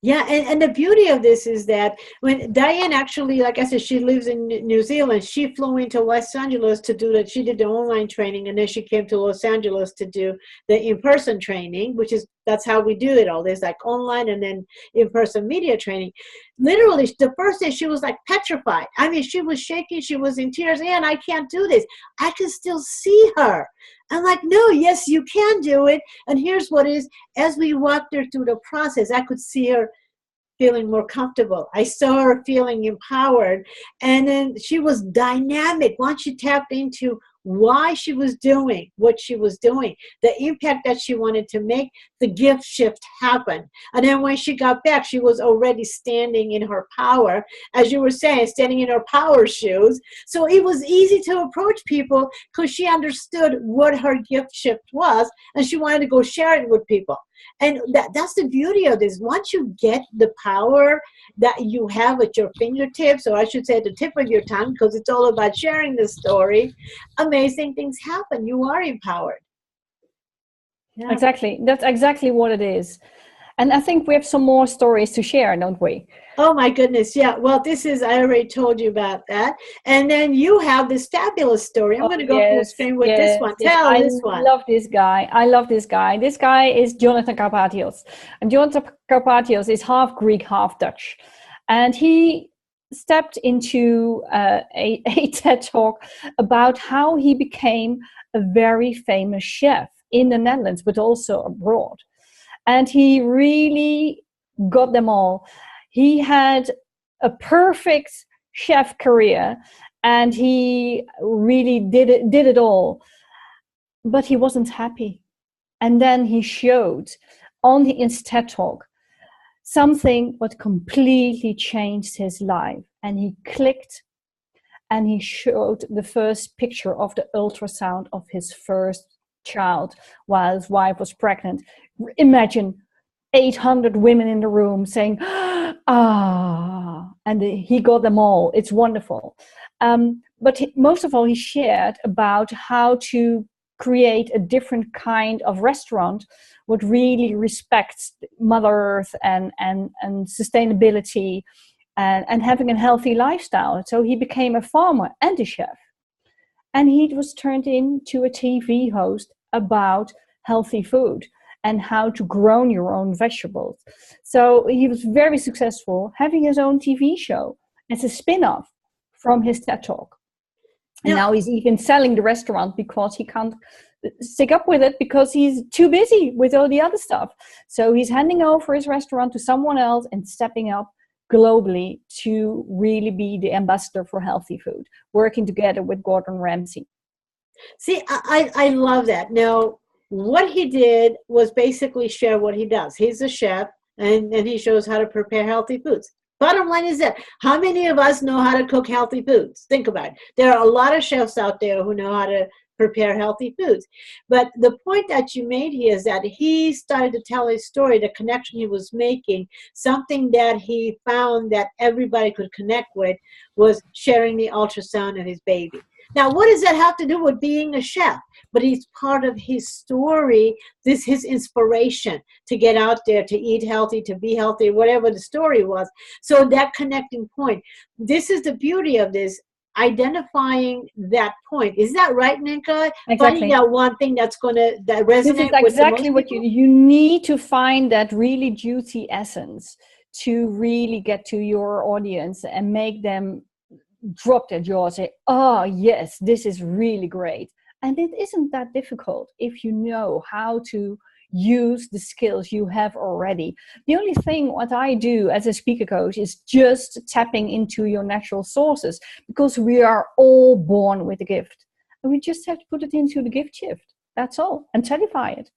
Yeah, and the beauty of this is that when Diane actually, like I said, she lives in New Zealand, she flew into Los Angeles to do that. She did the online training, and then she came to Los Angeles to do the in-person training, that's how we do it all. There's like online and then in-person media training. Literally, the first day she was like petrified. I mean, she was shaking, she was in tears, and I can't do this. I can still see her. I'm like, no, yes, you can do it. And here's what is, as we walked her through the process, I could see her feeling more comfortable. I saw her feeling empowered. And then she was dynamic once she tapped into why she was doing what she was doing, the impact that she wanted to make. The gift shift happened. And then when she got back, she was already standing in her power, as you were saying, standing in her power shoes. So it was easy to approach people because she understood what her gift shift was, and she wanted to go share it with people. And that's the beauty of this. Once you get the power that you have at your fingertips, or I should say at the tip of your tongue, because it's all about sharing the story, amazing things happen. You are empowered. Yeah. Exactly. That's exactly what it is. And I think we have some more stories to share, don't we? Oh my goodness, yeah. Well, I already told you about that. And then you have this fabulous story. I'm going to go full Yes, screen with this yes, one. yes. Tell I this one. love this guy. I love this guy. This guy is Jonathan Carpaccios. And Jonathan Carpaccios is half Greek, half Dutch. And he stepped into a TED talk about how he became a very famous chef in the Netherlands, but also abroad. And he really got them all. He had a perfect chef career, and he really did it all, but he wasn't happy. And then he showed on his TED talk something what completely changed his life, and he clicked, and he showed the first picture of the ultrasound of his first child while his wife was pregnant. Imagine 800 women in the room saying, ah, and he got them all. It's wonderful. But most of all, he shared about how to create a different kind of restaurant what really respects Mother Earth and sustainability and having a healthy lifestyle. So he became a farmer and a chef. And he was turned into a TV host about healthy food and how to grow your own vegetables. So he was very successful, having his own TV show as a spin-off from his TED Talk. And now he's even selling the restaurant because he can't stick up with it because he's too busy with all the other stuff. So he's handing over his restaurant to someone else and stepping up globally to really be the ambassador for healthy food, working together with Gordon Ramsay. See, I love that. Now, what he did was basically share what he does. He's a chef, and he shows how to prepare healthy foods. Bottom line is that, how many of us know how to cook healthy foods? Think about it. There are a lot of chefs out there who know how to prepare healthy foods. But the point that you made here is that he started to tell his story, the connection he was making, something that he found that everybody could connect with was sharing the ultrasound of his baby. Now, what does that have to do with being a chef? But he's part of his story, his inspiration to get out there, to eat healthy, to be healthy, whatever the story was. So that connecting point, this is the beauty of this, identifying that point. Is that right, Ninka? Exactly. Finding out one thing that resonate this is exactly with the most what people? you need to find, that really juicy essence to really get to your audience and make them drop their jaw, say, oh yes, this is really great. And it isn't that difficult if you know how to use the skills you have already. The only thing what I do as a speaker coach is just tapping into your natural sources, because we are all born with a gift and we just have to put it into the gift shift. That's all, and tedify it.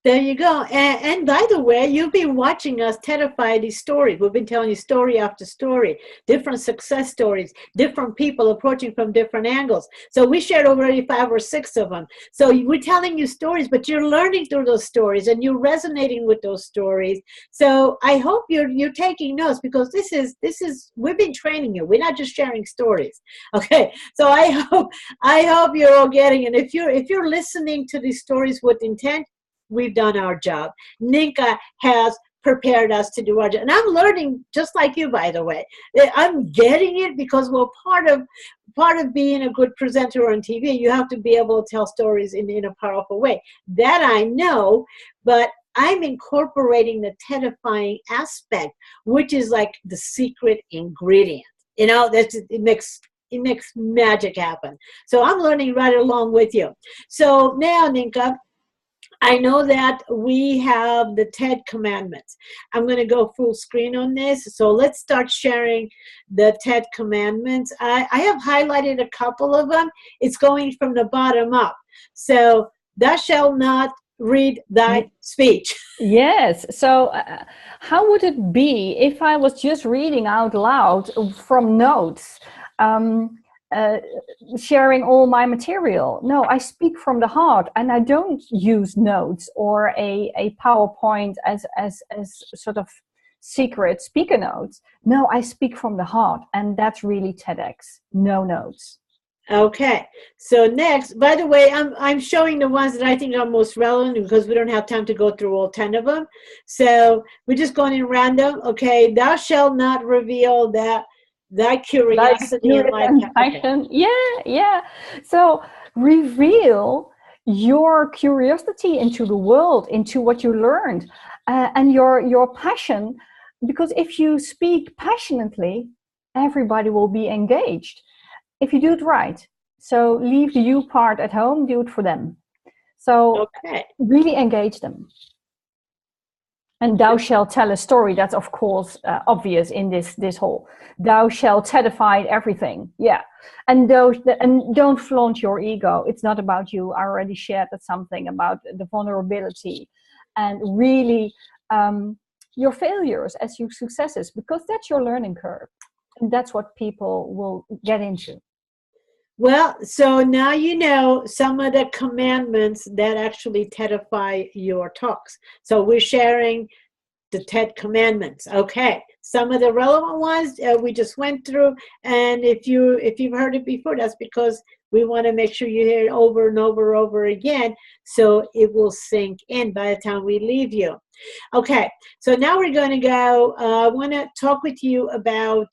There you go. And by the way, you've been watching us tedify these stories. We've been telling you story after story, different success stories, different people approaching from different angles. So we shared already 5 or 6 of them. So we're telling you stories, but you're learning through those stories and you're resonating with those stories. So I hope you're taking notes, because this is we've been training you. We're not just sharing stories. Okay. So I hope you're all getting it. If you're listening to these stories with intent, we've done our job. Ninka has prepared us to do our job. And I'm learning just like you, by the way. I'm getting it because, well, part of being a good presenter on TV, you have to be able to tell stories in a powerful way. That I know, but I'm incorporating the tedifying aspect, which is like the secret ingredient. You know, it makes magic happen. So I'm learning right along with you. So now, Ninka, I know that we have the TED commandments. I'm going to go full screen on this. So let's start sharing the TED commandments. I have highlighted a couple of them. It's going from the bottom up. So, thou shalt not read thy speech. Yes. So how would it be if I was just reading out loud from notes? Sharing all my material. No, I speak from the heart, and I don't use notes or a PowerPoint as sort of secret speaker notes. No, I speak from the heart, and that's really TEDx. No notes. Okay, so next, by the way, I'm showing the ones that I think are most relevant because we don't have time to go through all 10 of them. So we're just going in random. Okay, thou shalt not reveal that thy Like curiosity and curious life. and Okay, passion. Yeah, yeah. So reveal your curiosity into the world, into what you learned, and your passion. Because if you speak passionately, everybody will be engaged. If you do it right. So leave the you part at home, do it for them. So okay. really engage them. And thou shalt tell a story. That's of course obvious in this whole. Thou shalt tedify everything. Yeah, and don't flaunt your ego. It's not about you. I already shared that something about the vulnerability, and really your failures as your successes, because that's your learning curve, and that's what people will get into. Well, so now you know some of the commandments that actually TEDify your talks. So we're sharing the 10 commandments. Okay, some of the relevant ones we just went through, and if you've heard it before, that's because we want to make sure you hear it over and over again, so it will sink in by the time we leave you. Okay, so now we're going to go. I want to talk with you about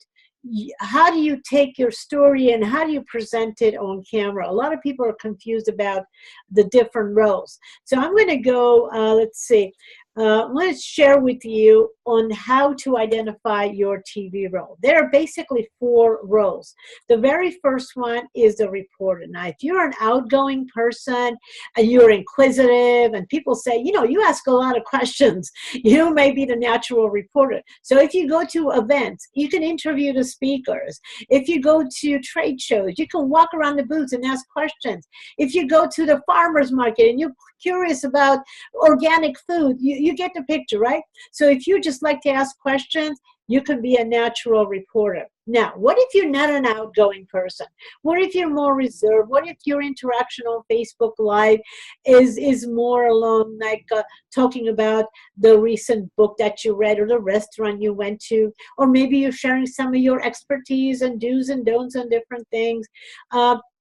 how do you take your story and how do you present it on camera. A lot of people are confused about the different roles. So I'm going to go, let's see. I'm going to share with you on how to identify your TV role. There are basically 4 roles. The very first one is the reporter. Now, if you're an outgoing person and you're inquisitive and people say, you know, you ask a lot of questions, you may be the natural reporter. So if you go to events, you can interview the speakers. If you go to trade shows, you can walk around the booths and ask questions. If you go to the farmer's market and you're curious about organic food, you get the picture, right? So if you just like to ask questions, you can be a natural reporter. Now, what if you're not an outgoing person? What if you're more reserved? What if your interaction on Facebook Live is more along like talking about the recent book that you read or the restaurant you went to, or maybe you're sharing some of your expertise and do's and don'ts on different things.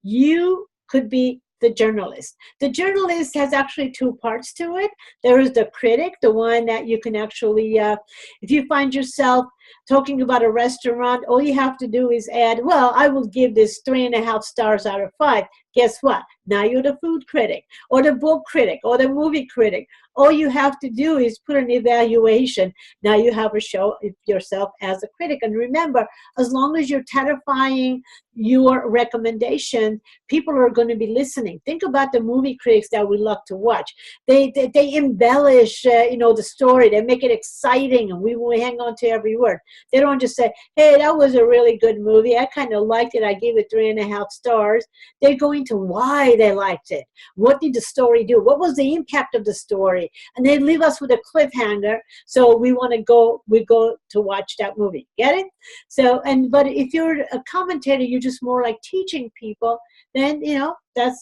You could be the journalist. The journalist has actually 2 parts to it. There is the critic, the one that you can actually, if you find yourself talking about a restaurant, all you have to do is add, well, I will give this 3.5 stars out of 5. Guess what? Now you're the food critic or the book critic or the movie critic. All you have to do is put an evaluation. Now you have to show yourself as a critic. And remember, as long as you're terrifying your recommendation, people are going to be listening. Think about the movie critics that we love to watch. They embellish, the story. They make it exciting, and we will hang on to every word. They don't just say, hey, that was a really good movie. I kind of liked it. I gave it 3.5 stars. They're going to why they liked it. What did the story do? What was the impact of the story? And they leave us with a cliffhanger. So we go to watch that movie. Get it? So, but if you're a commentator, you're just more like teaching people, then,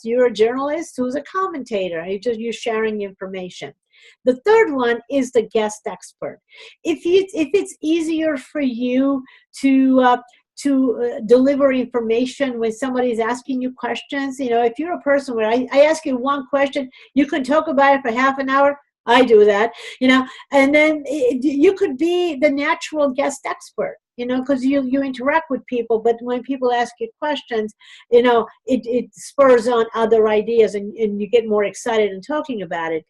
you're a journalist who's a commentator. You're sharing information. The third one is the guest expert. If it's easier for you to deliver information when somebody's asking you questions, if you're a person where I ask you one question, you can talk about it for half an hour. I do that, and then you could be the natural guest expert, because you interact with people, but when people ask you questions, it spurs on other ideas and you get more excited in talking about it.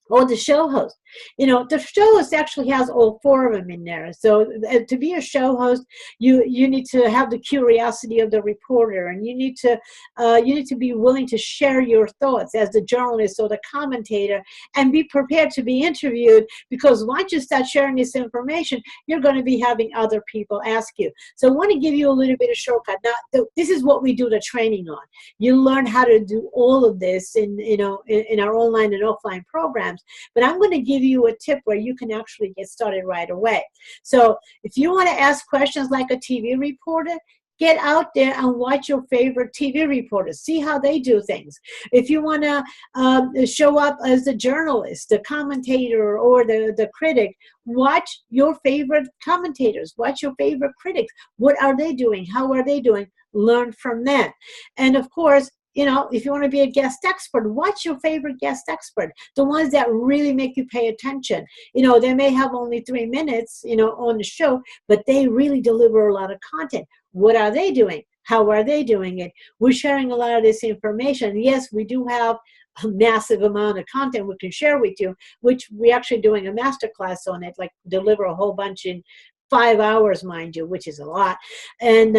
Or the show host. The show host actually has all 4 of them in there. So to be a show host, you need to have the curiosity of the reporter, and you need to be willing to share your thoughts as the journalist or the commentator, and be prepared to be interviewed, because once you start sharing this information, you're going to be having other people ask you. So I want to give you a little bit of shortcut. Now, this is what we do the training on. You learn how to do all of this in our online and offline programs. But I'm going to give you a tip where you can actually get started right away. So if you want to ask questions like a TV reporter, get out there and watch your favorite TV reporters. See how they do things. If you want to show up as a journalist, the commentator, or the critic, watch your favorite commentators. Watch your favorite critics. What are they doing? How are they doing? learn from them. And of course, you know, if you want to be a guest expert, what's your favorite guest expert? The ones that really make you pay attention. You know, they may have only 3 minutes, you know, on the show, but they really deliver a lot of content. What are they doing? How are they doing it? We're sharing a lot of this information. Yes, we do have a massive amount of content we can share with you, which we're actually doing a masterclass on it, like deliver a whole bunch in 5 hours, mind you, which is a lot. And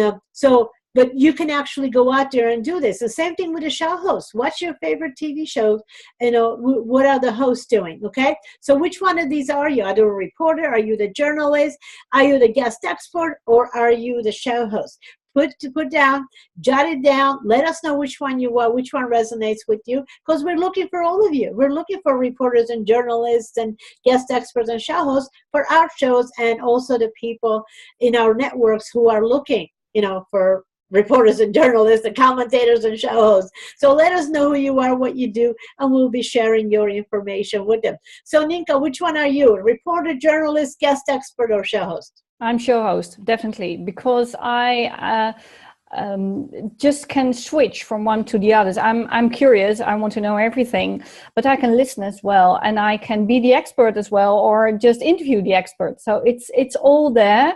but you can actually go out there and do this. The same thing with the show hosts. What's your favorite TV shows? You know, what are the hosts doing? Okay. So which one of these are you? Are you a reporter? Are you the journalist? Are you the guest expert? Or are you the show host? Put down, jot it down. Let us know which one you are, which one resonates with you, because we're looking for all of you. We're looking for reporters and journalists and guest experts and show hosts for our shows, and also the people in our networks who are looking, you know, for reporters and journalists and commentators and show hosts. So let us know who you are, what you do, and we'll be sharing your information with them. So Ninka, which one are you? Reporter, journalist, guest expert, or show host? I'm show host, definitely, because I just can switch from one to the others. I'm curious. I want to know everything, but I can listen as well, and I can be the expert as well, or just interview the expert. So it's all there.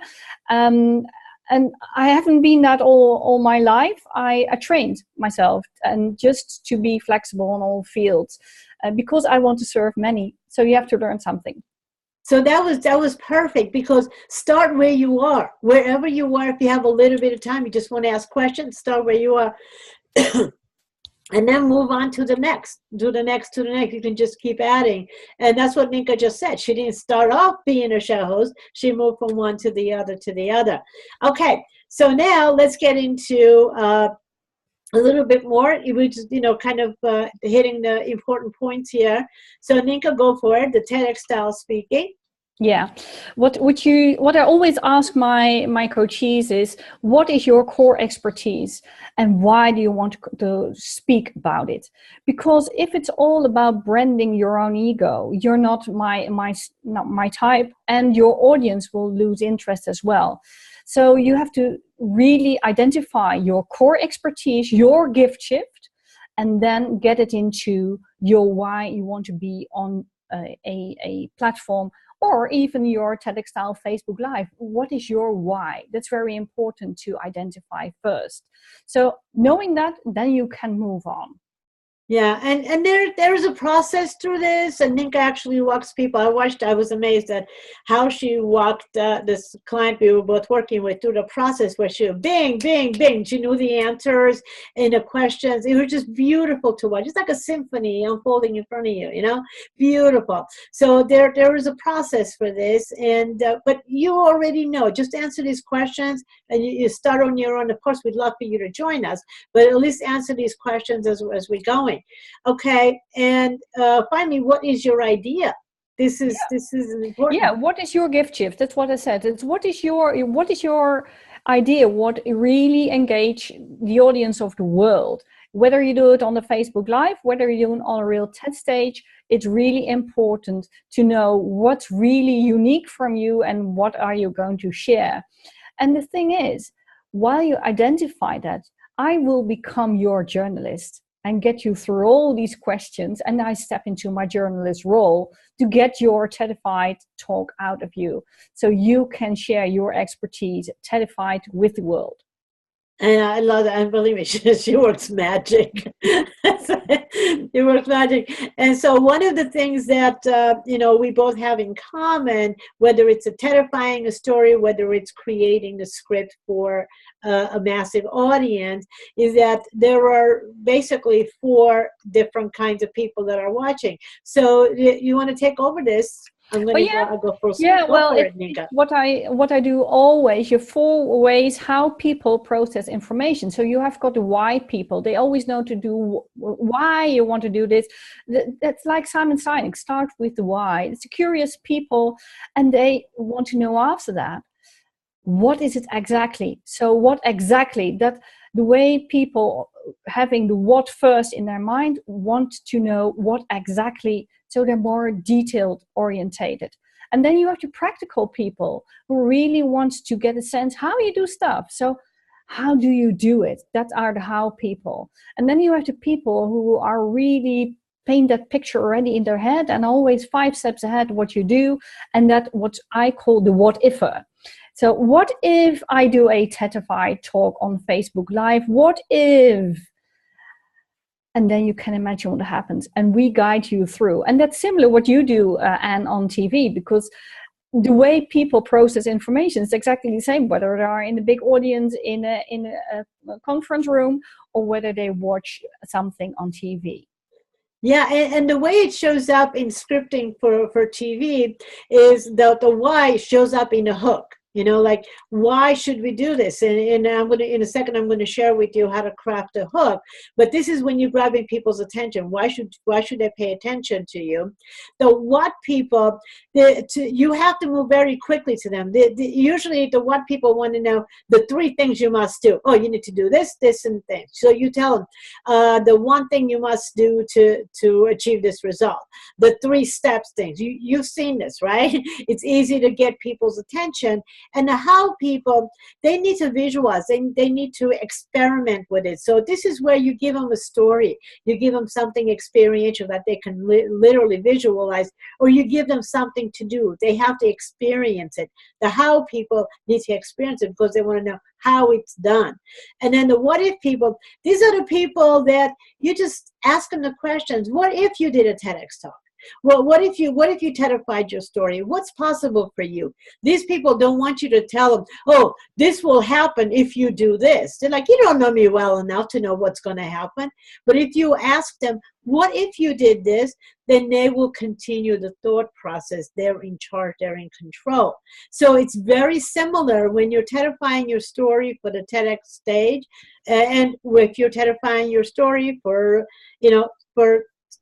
And I haven't been that all my life. I trained myself, and just to be flexible on all fields, because I want to serve many. So you have to learn something. So that was perfect, because start where you are, wherever you are. If you have a little bit of time, you just want to ask questions, start where you are. And then move on to the next, to the next. You can just keep adding. And that's what Ninka just said. She didn't start off being a show host. She moved from one to the other to the other. Okay, so now let's get into a little bit more. We just, you know, kind of hitting the important points here. So Ninka, go for it. The TEDx style speaking. Yeah. What I always ask my coachees is, what is your core expertise and why do you want to speak about it? Because if it's all about branding your own ego, you're not my type, and your audience will lose interest as well. So you have to really identify your core expertise, your gift shift, and then get it into your why you want to be on a platform, or even your TEDx style Facebook Live. What is your why? That's very important to identify first. So knowing that, then you can move on. Yeah, and there's a process through this, and Ninka actually walks people. I was amazed at how she walked this client we were both working with through the process, where she would bing, bing, bing. She knew the answers and the questions. It was just beautiful to watch. It's like a symphony unfolding in front of you, you know, beautiful. So there is a process for this, and but you already know. Just answer these questions, and you start on your own. Of course, we'd love for you to join us, but at least answer these questions as we're going. Okay, and finally, what is your idea? This is an important. Yeah, what is your gift shift? That's what I said. It's what is your idea? What really engage the audience of the world? Whether you do it on the Facebook Live, whether you do it on a real TED stage, it's really important to know what's really unique from you and what are you going to share. And the thing is, while you identify that, I will become your journalist and get you through all these questions, and I step into my journalist role to get your TEDified talk out of you, so you can share your expertise TEDified with the world. And I love that. And believe me, she works magic. She works magic. And so one of the things that, we both have in common, whether it's TEDifying a story, whether it's creating the script for a massive audience, is that there are basically 4 different kinds of people that are watching. So you want to take over this? I'm going to go first. Yeah, well, what I do always, you 4 ways how people process information. So you have got the why people. They always know to do why you want to do this. That's like Simon Sinek. Start with the why. It's curious people, and they want to know after that, what is it exactly? So what exactly? That the way people having the what first in their mind want to know what exactly. So they're more detailed orientated. And then you have the practical people who really want to get a sense how you do stuff. So How do you do it? That are the how people. And then you have the people who are really paint that picture already in their head and always 5 steps ahead what you do, and that what I call the what ifer. So what if I do a TEDify talk on Facebook Live? What if? And then you can imagine what happens. And we guide you through. And that's similar what you do, Anne, on TV, because the way people process information is exactly the same, whether they are in a big audience in a conference room or whether they watch something on TV. Yeah, and the way it shows up in scripting for TV is the why shows up in a hook. You know, like, why should we do this? And I'm going to, in a second, I'm going to share with you how to craft a hook. But this is when you're grabbing people's attention. Why should they pay attention to you? The what people, you have to move very quickly to them. Usually the what people want to know the 3 things you must do. Oh, you need to do this, this, and thing. So you tell them the 1 thing you must do to achieve this result. The 3 steps things. You've seen this, right? It's easy to get people's attention. And the how people, they need to visualize, they need to experiment with it. So this is where you give them a story, you give them something experiential that they can literally visualize, or you give them something to do. They have to experience it. The how people need to experience it because they want to know how it's done. And then the what if people, these are the people that you just ask them the questions. What if you did a TEDx talk? Well, what if you TEDified your story? What's possible for you? These people don't want you to tell them, oh, this will happen if you do this. They're like, you don't know me well enough to know what's going to happen. But if you ask them, what if you did this? Then they will continue the thought process. They're in charge. They're in control. So it's very similar when you're TEDifying your story for the TEDx stage, and if you're TEDifying your story for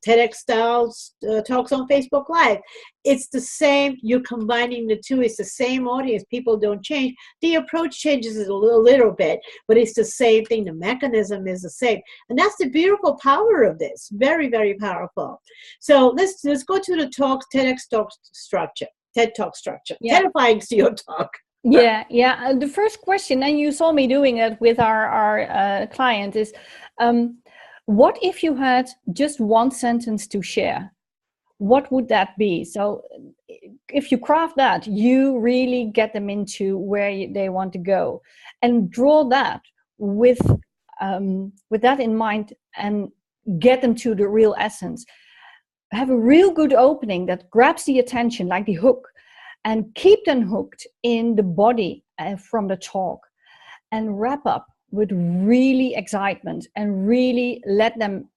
TEDx styles talks on Facebook Live. It's the same. You're combining the 2. It's the same audience. People don't change. The approach changes a little bit, but it's the same thing. The mechanism is the same. And that's the beautiful power of this. Very, very powerful. So let's go to the TEDx talk structure, TED Talk structure. Yeah. TEDifying your talk. Yeah. The first question, and you saw me doing it with our client, is what if you had just 1 sentence to share? What would that be? So if you craft that, you really get them into where they want to go, and draw that with that in mind and get them to the real essence. Have a real good opening that grabs the attention, like the hook, and keep them hooked in the body from the talk, and wrap up with really excitement and really let them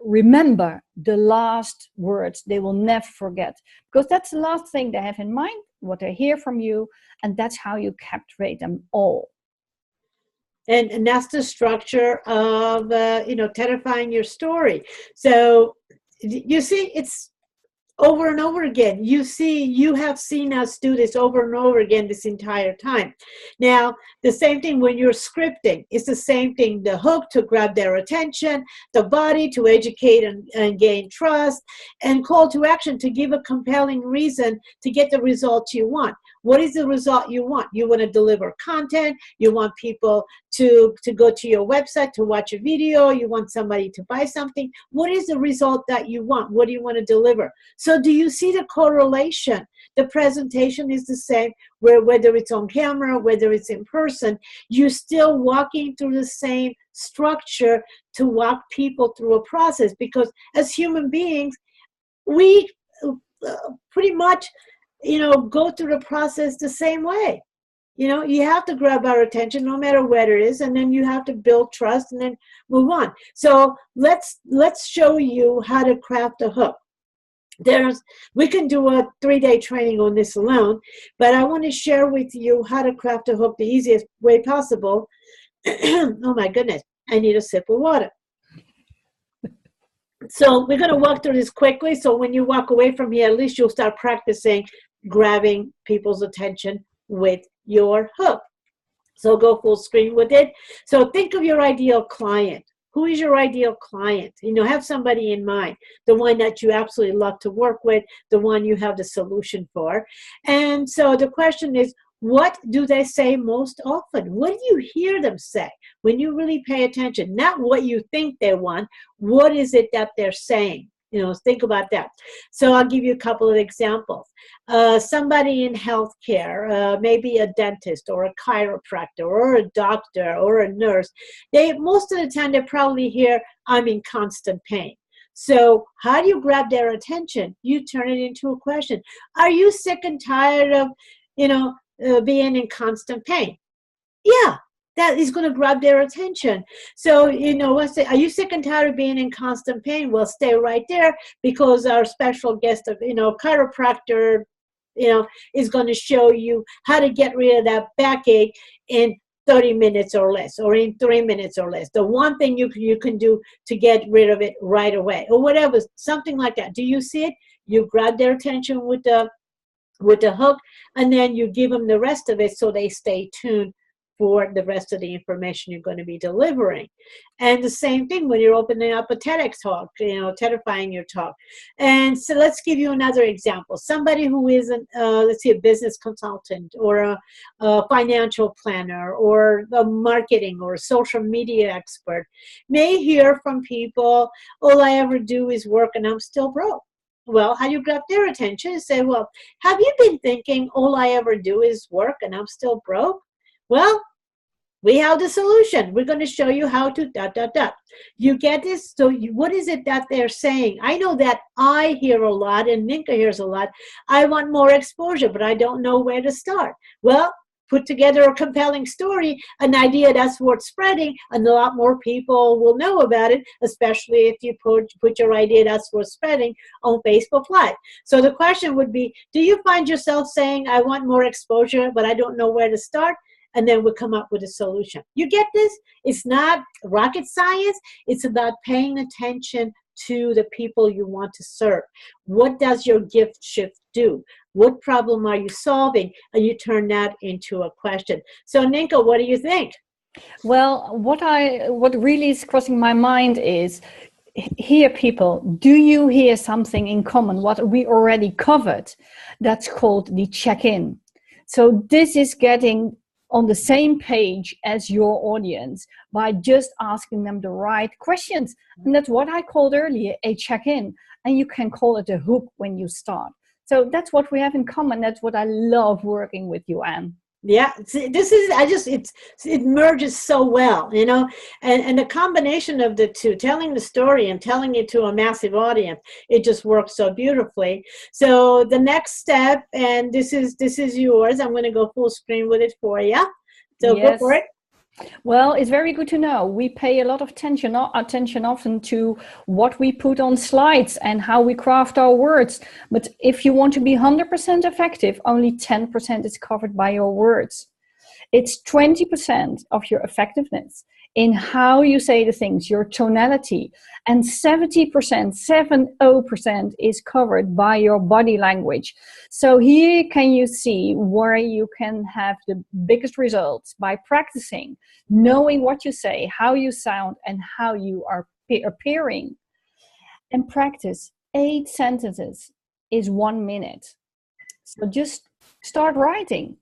remember the last words they will never forget, because that's the last thing they have in mind, what they hear from you, and that's how you captivate them all. And that's the structure of TEDifying your story. So you see, it's over and over again. You have seen us do this over and over again this entire time. Now, the same thing when you're scripting. It's the same thing. The hook to grab their attention, the body to educate and gain trust, and call to action to give a compelling reason to get the results you want. What is the result you want? You want to deliver content. You want people to go to your website to watch a video. You want somebody to buy something. What is the result that you want? What do you want to deliver? So do you see the correlation? The presentation is the same, whether it's on camera, whether it's in person, you're still walking through the same structure to walk people through a process, because as human beings, we pretty much go through the process the same way. You have to grab our attention no matter where it is, and then you have to build trust and then move on. So let's show you how to craft a hook. We can do a 3-day training on this alone, but I want to share with you how to craft a hook the easiest way possible. Oh my goodness, I need a sip of water. So we're going to walk through this quickly, so when you walk away from here, at least you'll start practicing grabbing people's attention with your hook. So go full screen with it. So think of your ideal client. Who is your ideal client? Have somebody in mind, the one that you absolutely love to work with, the one you have the solution for. And so the question is, What do they say most often? What do you hear them say when you really pay attention? Not what you think they want. What is it that they're saying? Think about that. So I'll give you a couple of examples. Somebody in healthcare, maybe a dentist or a chiropractor or a doctor or a nurse, most of the time they probably hear, I'm in constant pain. So how do you grab their attention? You turn it into a question. Are you sick and tired of, being in constant pain? Yeah, that is going to grab their attention. So, let's say, are you sick and tired of being in constant pain? Well, stay right there, because our special guest of, chiropractor, is going to show you how to get rid of that backache in 30 minutes or less, or in 3 minutes or less. The one thing you can do to get rid of it right away, or whatever, something like that. Do you see it? You grab their attention with the hook, and then you give them the rest of it so they stay tuned for the rest of the information you're going to be delivering. And the same thing when you're opening up a TEDx talk, TEDifying your talk. And so let's give you another example. Somebody who isn't, let's say, a business consultant or a financial planner or a marketing or a social media expert may hear from people, all I ever do is work and I'm still broke. Well, how do you grab their attention and say, well, have you been thinking all I ever do is work and I'm still broke? Well, we have the solution. We're going to show you how to ... You get this? So what is it that they're saying? I know that I hear a lot, and Ninka hears a lot. I want more exposure, but I don't know where to start. Well, put together a compelling story, an idea that's worth spreading, and a lot more people will know about it, especially if you put your idea that's worth spreading on Facebook Live. So the question would be, do you find yourself saying, I want more exposure, but I don't know where to start? And then we'll come up with a solution. You get this? It's not rocket science. It's about paying attention to the people you want to serve. What does your gift shift do? What problem are you solving? And you turn that into a question. So Ninka, what do you think? Well, what really is crossing my mind is, hear people, do you hear something in common? What we already covered, that's called the check-in. So this is getting on the same page as your audience by just asking them the right questions. And that's what I called earlier a check-in. And you can call it a hook when you start. So that's what we have in common. That's what I love working with you, Anne. Yeah, it merges so well, and the combination of the two, telling the story and telling it to a massive audience, it just works so beautifully. So the next step, and this is yours. I'm going to go full screen with it for you. So yes. Go for it. Well, it's very good to know. We pay a lot of attention often to what we put on slides and how we craft our words. But if you want to be 100% effective, only 10% is covered by your words. It's 20% of your effectiveness in how you say the things, your tonality, and 70% is covered by your body language. So here can you see where you can have the biggest results by practicing, knowing what you say, how you sound, and how you are appearing. And practice 8 sentences is 1 minute. So just start writing.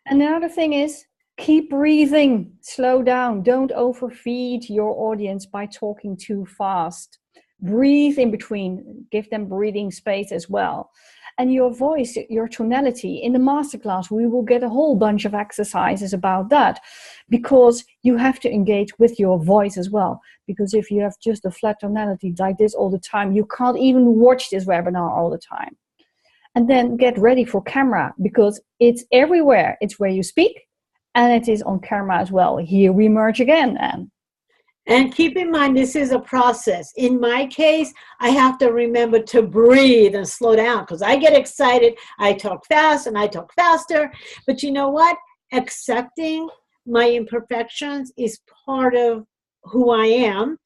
And another thing is, keep breathing, slow down. Don't overfeed your audience by talking too fast. Breathe in between, give them breathing space as well. And your voice, your tonality, in the masterclass, we will get a whole bunch of exercises about that, because you have to engage with your voice as well. Because if you have just a flat tonality like this all the time, you can't even watch this webinar all the time. And then get ready for camera, because it's everywhere. It's where you speak, and it is on camera as well. Here we merge again, Anne. And keep in mind, this is a process. In my case, I have to remember to breathe and slow down, because I get excited. I talk fast and I talk faster. But you know what? Accepting my imperfections is part of who I am,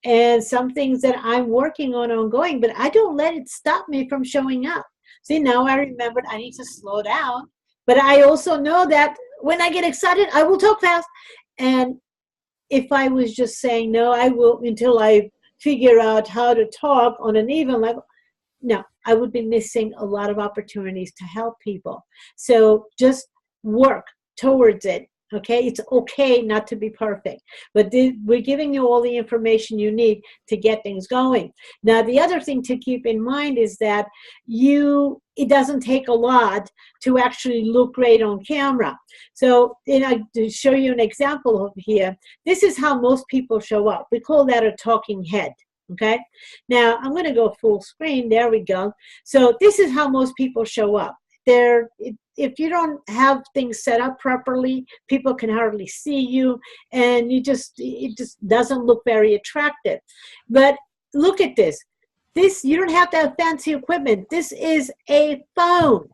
and some things that I'm working on ongoing, but I don't let it stop me from showing up. See, now I remembered I need to slow down, but I also know that when I get excited, I will talk fast. And if I was just saying, no, I will until I figure out how to talk on an even level, no, I would be missing a lot of opportunities to help people. So just work towards it. Okay, it's okay not to be perfect, but we're giving you all the information you need to get things going. Now, the other thing to keep in mind is that it doesn't take a lot to actually look great on camera. So, to show you an example over here, this is how most people show up. We call that a talking head. Okay, now I'm going to go full screen. There we go. So this is how most people show up. If you don't have things set up properly, people can hardly see you, and it just doesn't look very attractive. But look at this. You don't have to have fancy equipment. This is a phone.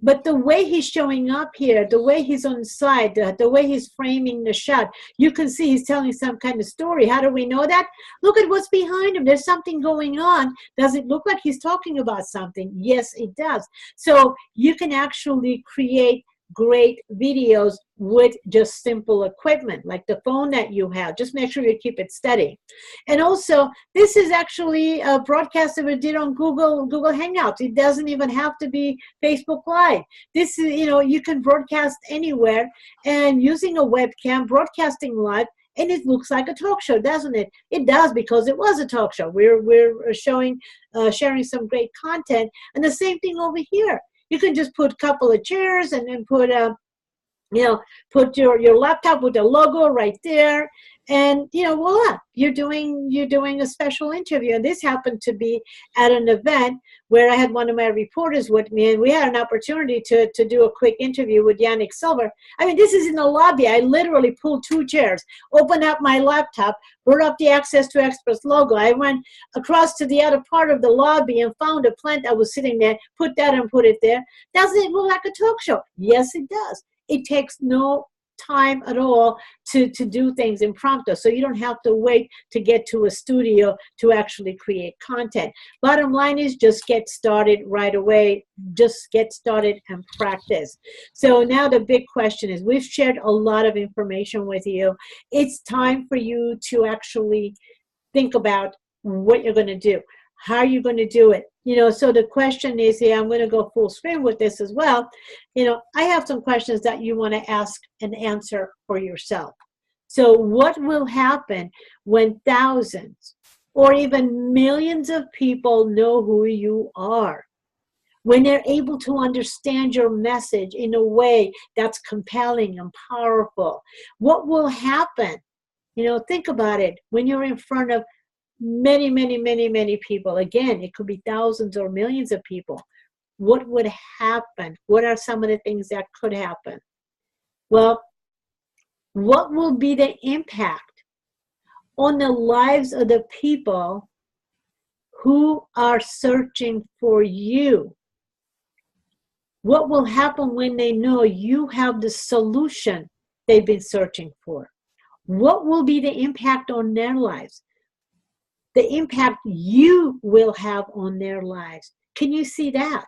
But the way he's showing up here, the way he's on the side, the way he's framing the shot, you can see he's telling some kind of story. How do we know that? Look at what's behind him. There's something going on. Does it look like he's talking about something? Yes, it does. So you can actually create great videos with just simple equipment like the phone that you have. Just make sure you keep it steady. And also, this is actually a broadcast that we did on Google Hangouts. It doesn't even have to be Facebook Live. This is, you can broadcast anywhere, and using a webcam, broadcasting live, and it looks like a talk show, doesn't it? It does, because it was a talk show. We're sharing some great content. And the same thing over here. You can just put a couple of chairs and then put your laptop with the logo right there, and voila, you're doing a special interview. And this happened to be at an event where I had one of my reporters with me, and we had an opportunity to do a quick interview with Yannick Silver. I mean, this is in the lobby. I literally pulled 2 chairs, opened up my laptop, brought up the Access to Experts logo. I went across to the other part of the lobby and found a plant that was sitting there, put that and put it there. Doesn't it look like a talk show? Yes, it does. It takes no time at all to do things impromptu. So you don't have to wait to get to a studio to actually create content. Bottom line is, just get started right away. Just get started and practice. So now the big question is, we've shared a lot of information with you. It's time for you to actually think about what you're going to do. How are you going to do it? So the question is here, I'm going to go full screen with this as well. I have some questions that you want to ask and answer for yourself. So what will happen when thousands or even millions of people know who you are? When they're able to understand your message in a way that's compelling and powerful? What will happen? Think about it. When you're in front of many, many, many, many people, again, it could be thousands or millions of people, what would happen? What are some of the things that could happen? Well, what will be the impact on the lives of the people who are searching for you? What will happen when they know you have the solution they've been searching for? What will be the impact on their lives? The impact you will have on their lives. Can you see that?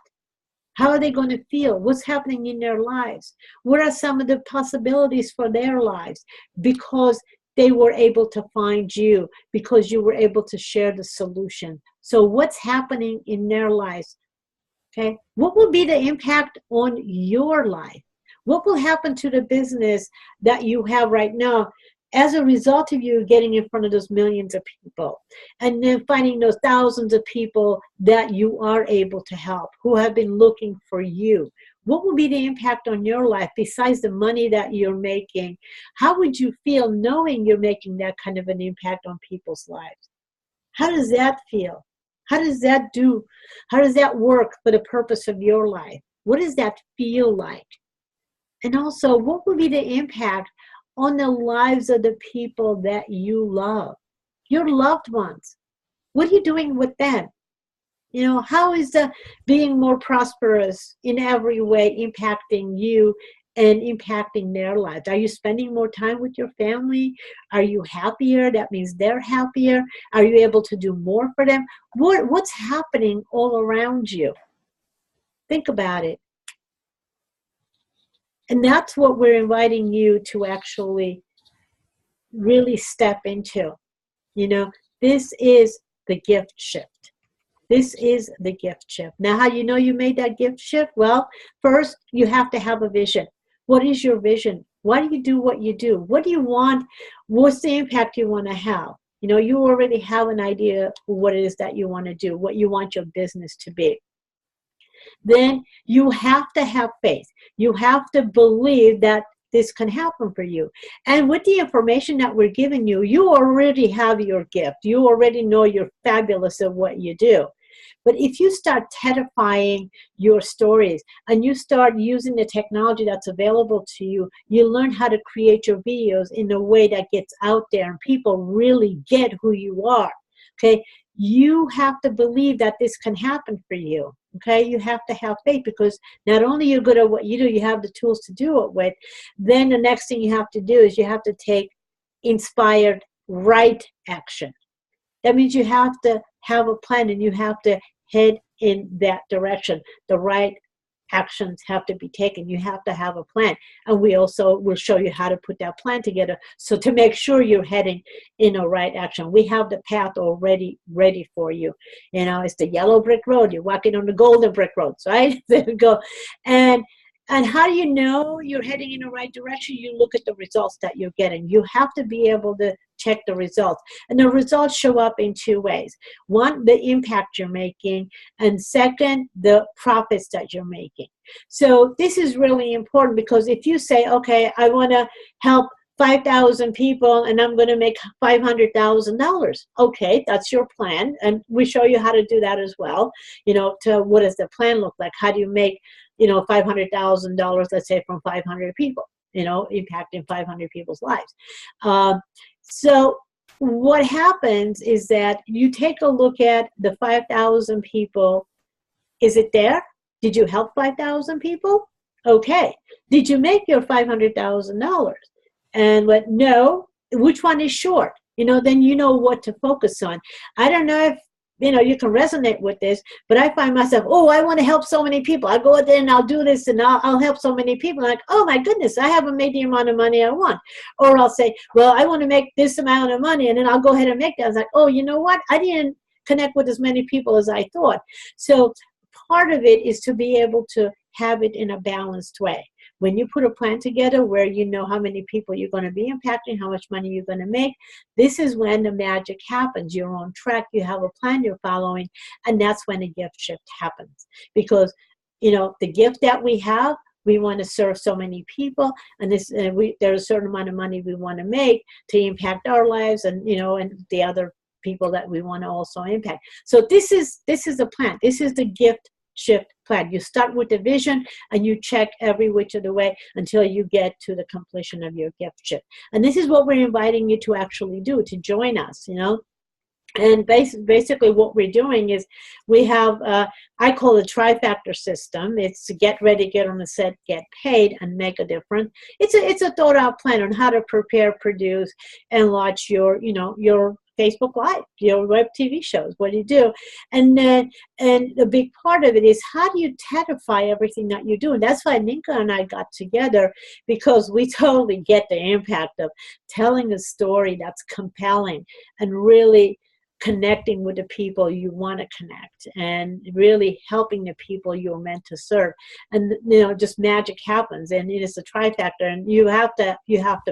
How are they going to feel? What's happening in their lives? What are some of the possibilities for their lives? Because they were able to find you, because you were able to share the solution. So what's happening in their lives? Okay, what will be the impact on your life? What will happen to the business that you have right now as a result of you getting in front of those millions of people, and then finding those thousands of people that you are able to help, who have been looking for you? What will be the impact on your life besides the money that you're making? How would you feel knowing you're making that kind of an impact on people's lives? How does that feel? How does that do? How does that work for the purpose of your life? What does that feel like? And also, what will be the impact on the lives of the people that you love, your loved ones? What are you doing with them? How is the being more prosperous in every way impacting you and impacting their lives? Are you spending more time with your family? Are you happier? That means they're happier. Are you able to do more for them? What's happening all around you? Think about it. And that's what we're inviting you to actually really step into. This is the gift shift. This is the gift shift. Now, how you know you made that gift shift? Well, first, you have to have a vision. What is your vision? Why do you do what you do? What do you want? What's the impact you want to have? You know, you already have an idea of what it is that you want to do, what you want your business to be. Then you have to have faith. You have to believe that this can happen for you. And with the information that we're giving you, you already have your gift. You already know you're fabulous at what you do. But if you start TEDifying your stories and you start using the technology that's available to you, you learn how to create your videos in a way that gets out there and people really get who you are. Okay, you have to believe that this can happen for you. Okay, you have to have faith, because not only you're good at what you do, you have the tools to do it with. Then the next thing you have to do is you have to take inspired right action. That means you have to have a plan and you have to head in that direction. The right actions have to be taken. You have to have a plan. And we also will show you how to put that plan together. So to make sure you're heading in a right action, we have the path already ready for you. You know, it's the yellow brick road. You're walking on the golden brick roads, right? There we go. And how do you know you're heading in the right direction? You look at the results that you're getting. You have to be able to check the results. And the results show up in two ways. One, the impact you're making. And second, the profits that you're making. So this is really important, because if you say, okay, I want to help 5,000 people and I'm going to make $500,000. Okay, that's your plan. And we show you how to do that as well. You know, to what does the plan look like? How do you make, you know, $500,000, let's say, from 500 people, you know, impacting 500 people's lives. So what happens is that you take a look at the 5,000 people. Is it there? Did you help 5,000 people? Okay. Did you make your $500,000? And what? No. Which one is short? You know, then you know what to focus on. I don't know if, you know, you can resonate with this, but I find myself, oh, I want to help so many people. I'll go out there and I'll do this and I'll help so many people. Like, oh my goodness, I haven't made the amount of money I want. Or I'll say, well, I want to make this amount of money, and then I'll go ahead and make that. I was like, oh, you know what? I didn't connect with as many people as I thought. So part of it is to be able to have it in a balanced way. When you put a plan together where you know how many people you're going to be impacting, how much money you're going to make, this is when the magic happens. You're on track, you have a plan you're following, and that's when a gift shift happens. Because, you know, the gift that we have, we want to serve so many people, and there's a certain amount of money we want to make to impact our lives, and, you know, and the other people that we want to also impact. So this is a plan. This is the gift shift plan. You start with the vision and you check every which of the way until you get to the completion of your gift shift. And this is what we're inviting you to actually do, to join us, you know. And basically what we're doing is we have, I call it trifactor system. It's get ready, get on the set, get paid, and make a difference. It's a thought out plan on how to prepare, produce, and launch your, you know, your Facebook Live, your web TV shows, what do you do? And a big part of it is, how do you TEDify everything that you do? And that's why Ninka and I got together, because we totally get the impact of telling a story that's compelling and really connecting with the people you want to connect, and really helping the people you're meant to serve. And, you know, just magic happens, and it is a trifactor. And you have to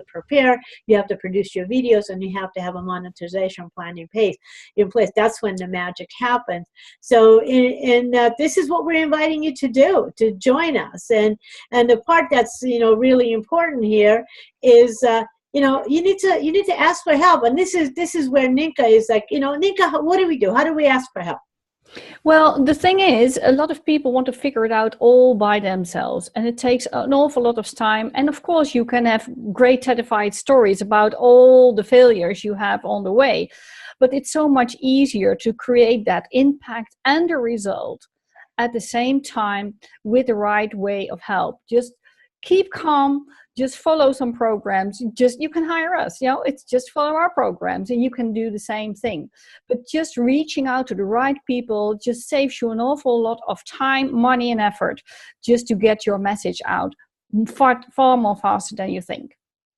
prepare, you have to produce your videos, and you have to have a monetization plan in place. That's when the magic happens. So this is what we're inviting you to do, to join us. And the part that's, you know, really important here is you know, you need to ask for help. And this is where Ninka is like, you know, Ninka, what do we do? How do we ask for help? Well, the thing is, a lot of people want to figure it out all by themselves, and it takes an awful lot of time. And of course, you can have great TEDified stories about all the failures you have on the way, but it's so much easier to create that impact and the result at the same time with the right way of help. Just keep calm. Just follow some programs. You can hire us, you know, it's just follow our programs and you can do the same thing. But just reaching out to the right people just saves you an awful lot of time, money, and effort just to get your message out far more faster than you think.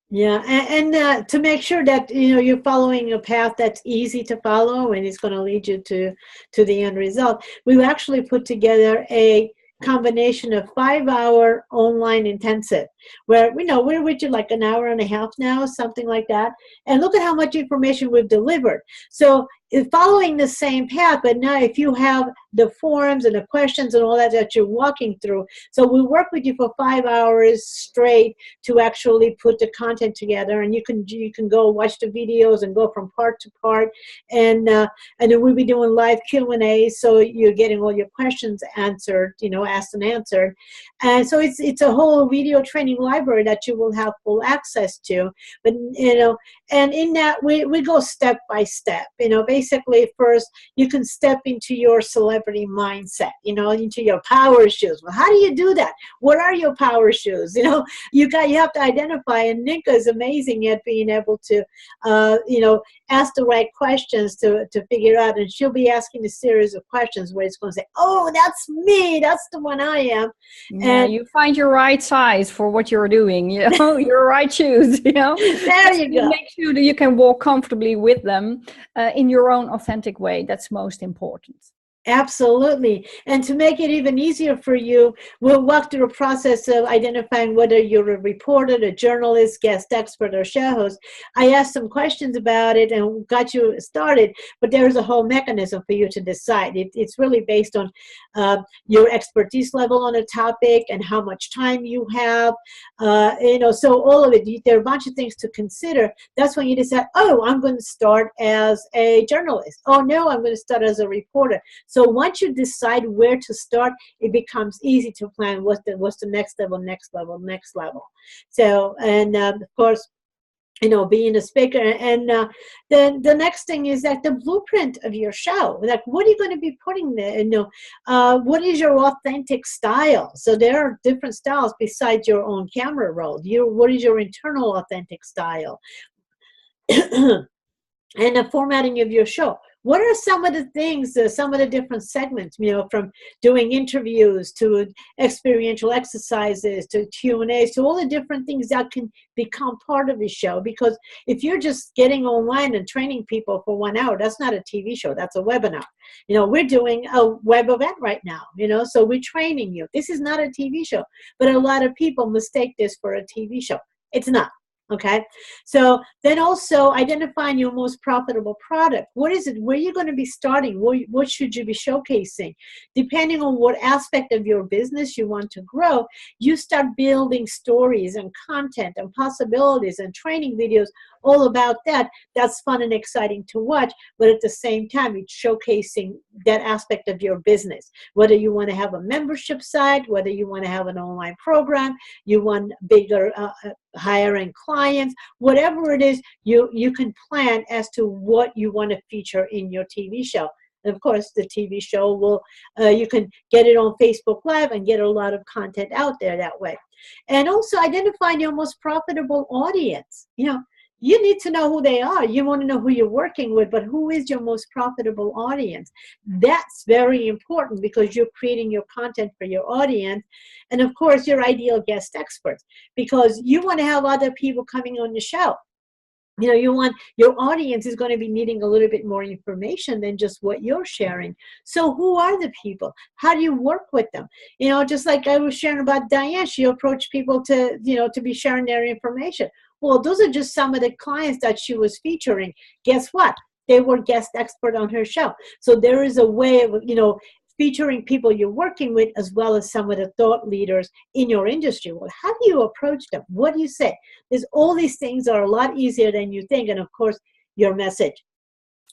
Yeah, and to make sure that, you know, you're following a path that's easy to follow and it's going to lead you to the end result, we've actually put together a combination of 5-hour online intensive. where we know we're with you like an hour and a half now, something like that. And look at how much information we've delivered. So following the same path, but now if you have the forms and the questions and all that that you're walking through, so we work with you for 5 hours straight to actually put the content together, and you can go watch the videos and go from part to part, and then we'll be doing live Q&A, so you're getting all your questions answered, asked and answered. And so it's a whole video training library that you will have full access to. But and in that we go step by step. Basically, first you can step into your celebrity mindset, into your power shoes. Well, how do you do that? What are your power shoes? You have to identify, and Ninka is amazing at being able to ask the right questions to figure out, and she'll be asking a series of questions where it's going to say, oh, that's me, that's the one I am. Yeah, and you find your right size for what you're doing, your right shoes, There you go. Make sure that you can walk comfortably with them in your own authentic way. That's most important. Absolutely. And to make it even easier for you, we'll walk through a process of identifying whether you're a reporter, a journalist, guest expert, or show host. I asked some questions about it and got you started, but there's a whole mechanism for you to decide. It's really based on your expertise level on a topic and how much time you have. So all of it, there are a bunch of things to consider. That's when you decide, oh, I'm going to start as a journalist. Oh, no, I'm going to start as a reporter. So once you decide where to start, it becomes easy to plan what's the next level. So, and of course, being a speaker. And then the next thing is that the blueprint of your show, like what are you going to be putting there? What is your authentic style? So there are different styles besides your own camera roll. What is your internal authentic style? And the formatting of your show. What are some of the things, some of the different segments, from doing interviews to experiential exercises to Q&As to all the different things that can become part of the show? Because if you're just getting online and training people for 1 hour, that's not a TV show, that's a webinar. We're doing a web event right now, so we're training you. This is not a TV show, but a lot of people mistake this for a TV show. It's not. Okay, so then also identifying your most profitable product. What is it? Where are you going to be starting? What should you be showcasing? Depending on what aspect of your business you want to grow, you start building stories and content and possibilities and training videos all about that. That's fun and exciting to watch, but at the same time, it's showcasing that aspect of your business. Whether you want to have a membership site, whether you want to have an online program, you want bigger hiring clients, whatever it is, you can plan as to what you want to feature in your TV show. And of course, the TV show will, you can get it on Facebook Live and get a lot of content out there that way. And also identifying your most profitable audience. You need to know who they are. You want to know who you're working with, but who is your most profitable audience? That's very important because you're creating your content for your audience. And of course, your ideal guest experts, because you want to have other people coming on the show. You want your audience is going to be needing a little bit more information than just what you're sharing. So who are the people? How do you work with them? Just like I was sharing about Diane, she approached people to be sharing their information. Well, those are just some of the clients that she was featuring. Guess what? They were guest expert on her show. So there is a way of, featuring people you're working with as well as some of the thought leaders in your industry. Well, how do you approach them? What do you say? There's all these things are a lot easier than you think. And of course, your message.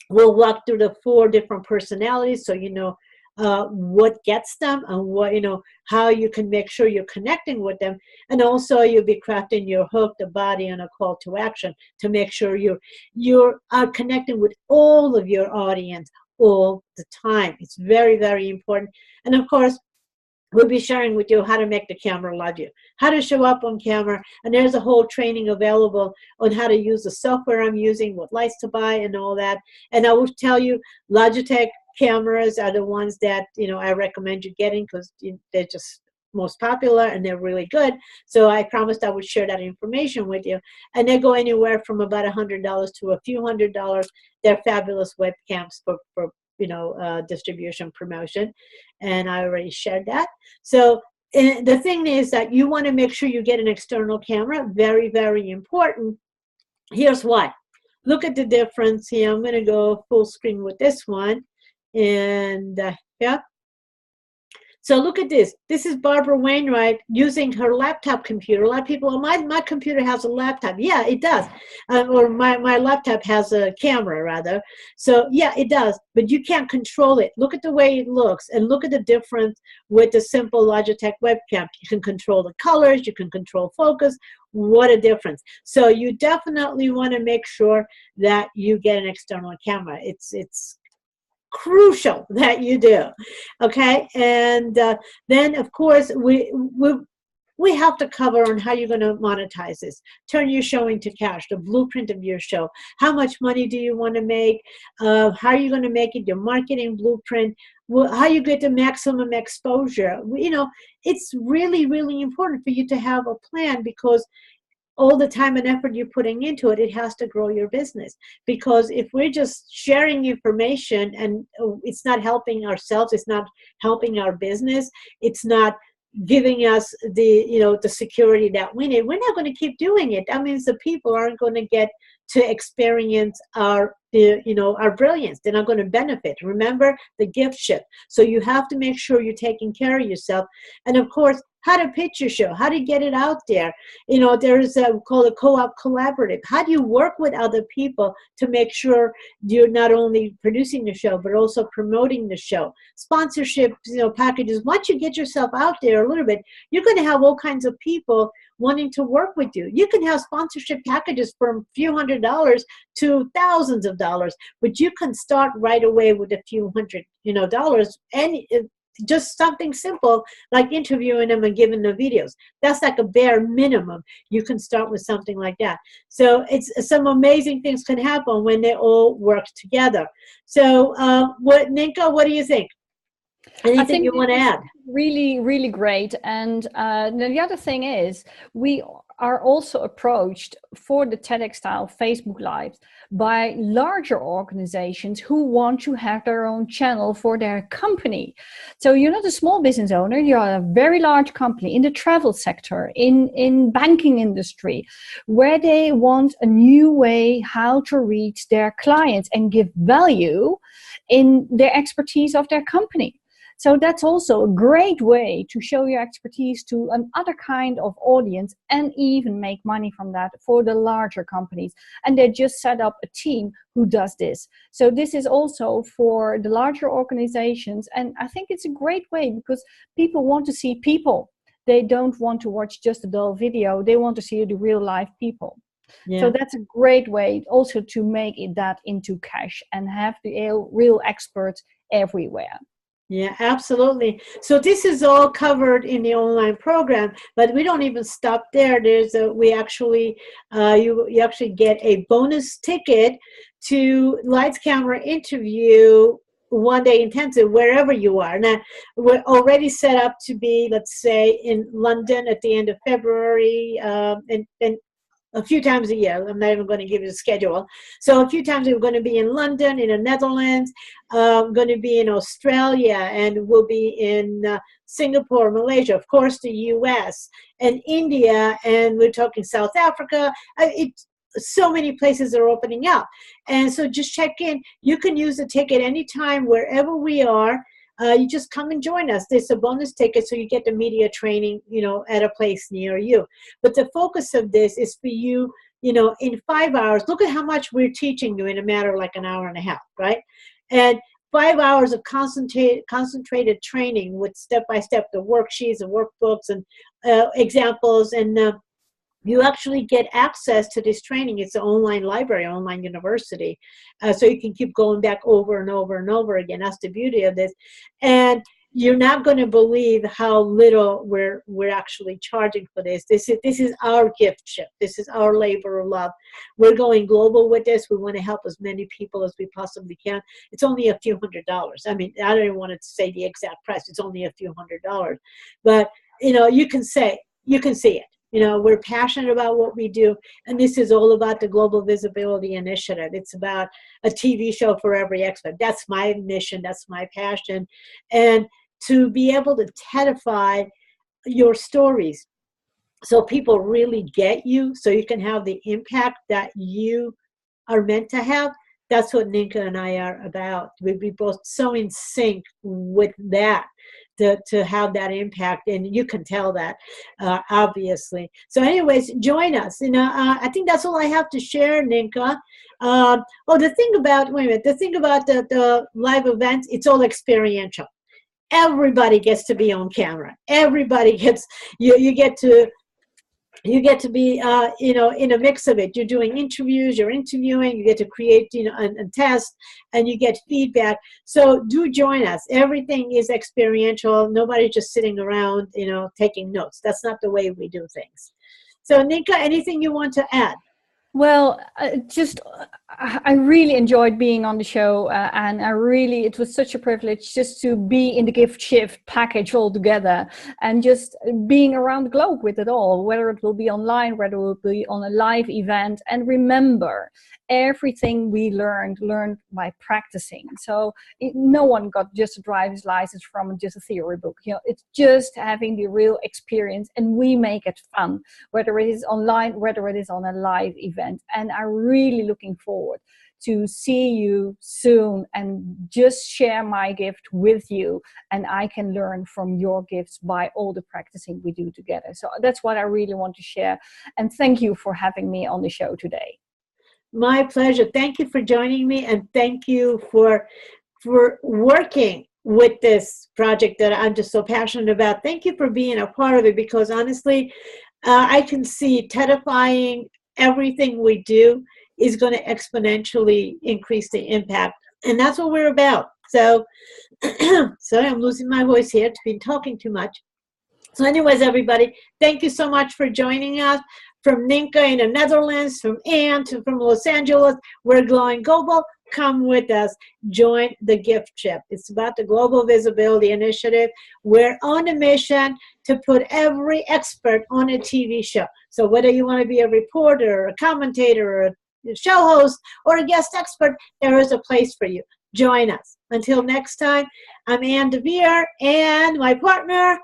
We'll walk through the 4 different personalities so what gets them and what how you can make sure you're connecting with them, and also you'll be crafting your hook, the body, and a call to action to make sure you are connecting with all of your audience all the time. It's very, very important. And of course, we'll be sharing with you how to make the camera love you, how to show up on camera, and there's a whole training available on how to use the software I'm using, what lights to buy, and all that. And I will tell you, Logitech cameras are the ones that I recommend you getting because they're just most popular and they're really good. So I promised I would share that information with you. And they go anywhere from about $100 to a few $100s. They're fabulous webcams for distribution promotion. And I already shared that. So And the thing is that you want to make sure you get an external camera. Very, very important. Here's why. Look at the difference here. I'm going to go full screen with this one. And yeah. So look at this. This is Barbara Wainwright using her laptop computer. A lot of people, oh, my computer has a laptop. Yeah, it does. Or my laptop has a camera, rather. So yeah, it does. But you can't control it. Look at the way it looks. And look at the difference with the simple Logitech webcam. You can control the colors. You can control focus. What a difference. So you definitely want to make sure that you get an external camera. It's crucial that you do. Okay, and then of course we have to cover on how you're going to monetize this. Turn your show into cash, the blueprint of your show. How much money do you want to make? How are you going to make it? Your marketing blueprint. How you get the maximum exposure. You know, it's really, really important for you to have a plan, because all the time and effort you're putting into it, it has to grow your business. Because if we're just sharing information and it's not helping ourselves, it's not helping our business, it's not giving us the, you know, the security that we need, we're not going to keep doing it. That means the people aren't going to get to experience our, you know, our brilliance. They're not going to benefit. Remember the gift ship. So you have to make sure you're taking care of yourself. And of course, how to pitch your show, how to get it out there. You know, there's a called a co-op collaborative. How do you work with other people to make sure you're not only producing the show, but also promoting the show? Sponsorship, you know, packages. Once you get yourself out there a little bit, you're going to have all kinds of people wanting to work with you. You can have sponsorship packages from a few $100s to thousands of dollars, but you can start right away with a few $100, you know, dollars, and just something simple like interviewing them and giving them videos. That's like a bare minimum. You can start with something like that. So it's some amazing things can happen when they all work together. So Ninka, what do you think? Anything you want to add? Really, really great. And the other thing is, we are also approached for the TEDx style Facebook Lives by larger organizations who want to have their own channel for their company. So you're not a small business owner, you're a very large company in the travel sector, in banking industry, where they want a new way how to reach their clients and give value in their expertise of their company. So that's also a great way to show your expertise to another kind of audience and even make money from that for the larger companies. And they just set up a team who does this. So this is also for the larger organizations. And I think it's a great way because people want to see people. They don't want to watch just a dull video. They want to see the real life people. Yeah. So that's a great way also to make that into cash and have the real experts everywhere. Yeah, absolutely. So this is all covered in the online program, but we don't even stop there. We actually, you actually get a bonus ticket to Lights Camera Interview one-day intensive wherever you are. Now, we're already set up to be, let's say, in London at the end of February, and a few times a year. I'm not even going to give you a schedule. So a few times we're going to be in London, in the Netherlands, going to be in Australia, and we'll be in Singapore, Malaysia, of course, the US, and India, and we're talking South Africa. So many places are opening up. And so just check in. You can use the ticket anytime, wherever we are. You just come and join us. There's a bonus ticket, so you get the media training, you know, at a place near you. But the focus of this is for you, you know, in 5 hours. Look at how much we're teaching you in a matter of like an hour and a half, right? And 5 hours of concentrated training with step-by-step, the worksheets and workbooks and examples, and you actually get access to this training. It's an online library, online university. So you can keep going back over and over and over again. That's the beauty of this. And you're not going to believe how little we're actually charging for this. This is our gift ship. This is our labor of love. We're going global with this. We want to help as many people as we possibly can. It's only a few $100s. I mean, I don't even want to say the exact price. It's only a few $100. But, you know, you can see it. You know, we're passionate about what we do, and this is all about the Global Visibility Initiative. It's about a TV show for every expert. That's my mission. That's my passion. And to be able to TEDify your stories so people really get you, so you can have the impact that you are meant to have. That's what Ninka and I are about. We'd be both so in sync with that to have that impact, and you can tell that, obviously. So anyways, join us. I think that's all I have to share, Ninka. The thing about, wait a minute, the thing about the live events, it's all experiential. Everybody gets to be on camera. Everybody gets, you get to be, in a mix of it. You're doing interviews, you're interviewing, you get to create, and test, and you get feedback. So do join us. Everything is experiential. Nobody's just sitting around, taking notes. That's not the way we do things. So Ninka, anything you want to add? Well, I really enjoyed being on the show, and it was such a privilege just to be in the gift shift package all together, and just being around the globe with it all, whether it will be online, whether it will be on a live event. And remember, everything we learned by practicing. So no one got just a driver's license from just a theory book. It's just having the real experience, and we make it fun, whether it is online, whether it is on a live event. And I'm really looking forward to see you soon and just share my gift with you, and I can learn from your gifts by all the practicing we do together. So that's what I really want to share, and thank you for having me on the show today. My pleasure. Thank you for joining me, and thank you for working with this project that I'm just so passionate about. Thank you for being a part of it, because honestly, I can see TEDifying everything we do is going to exponentially increase the impact, and that's what we're about. So, sorry, I'm losing my voice here. I've been talking too much. So anyways, everybody, thank you so much for joining us. From Ninka in the Netherlands, from Anne, from Los Angeles, we're Glowing Global. Come with us. Join the gift ship. It's about the Global Visibility Initiative. We're on a mission to put every expert on a TV show. So whether you want to be a reporter, or a commentator, or a show host, or a guest expert, there is a place for you. Join us. Until next time, I'm Anne DeVere, and my partner,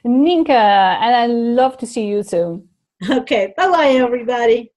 Ninka, and I love to see you soon. Okay, bye-bye, everybody.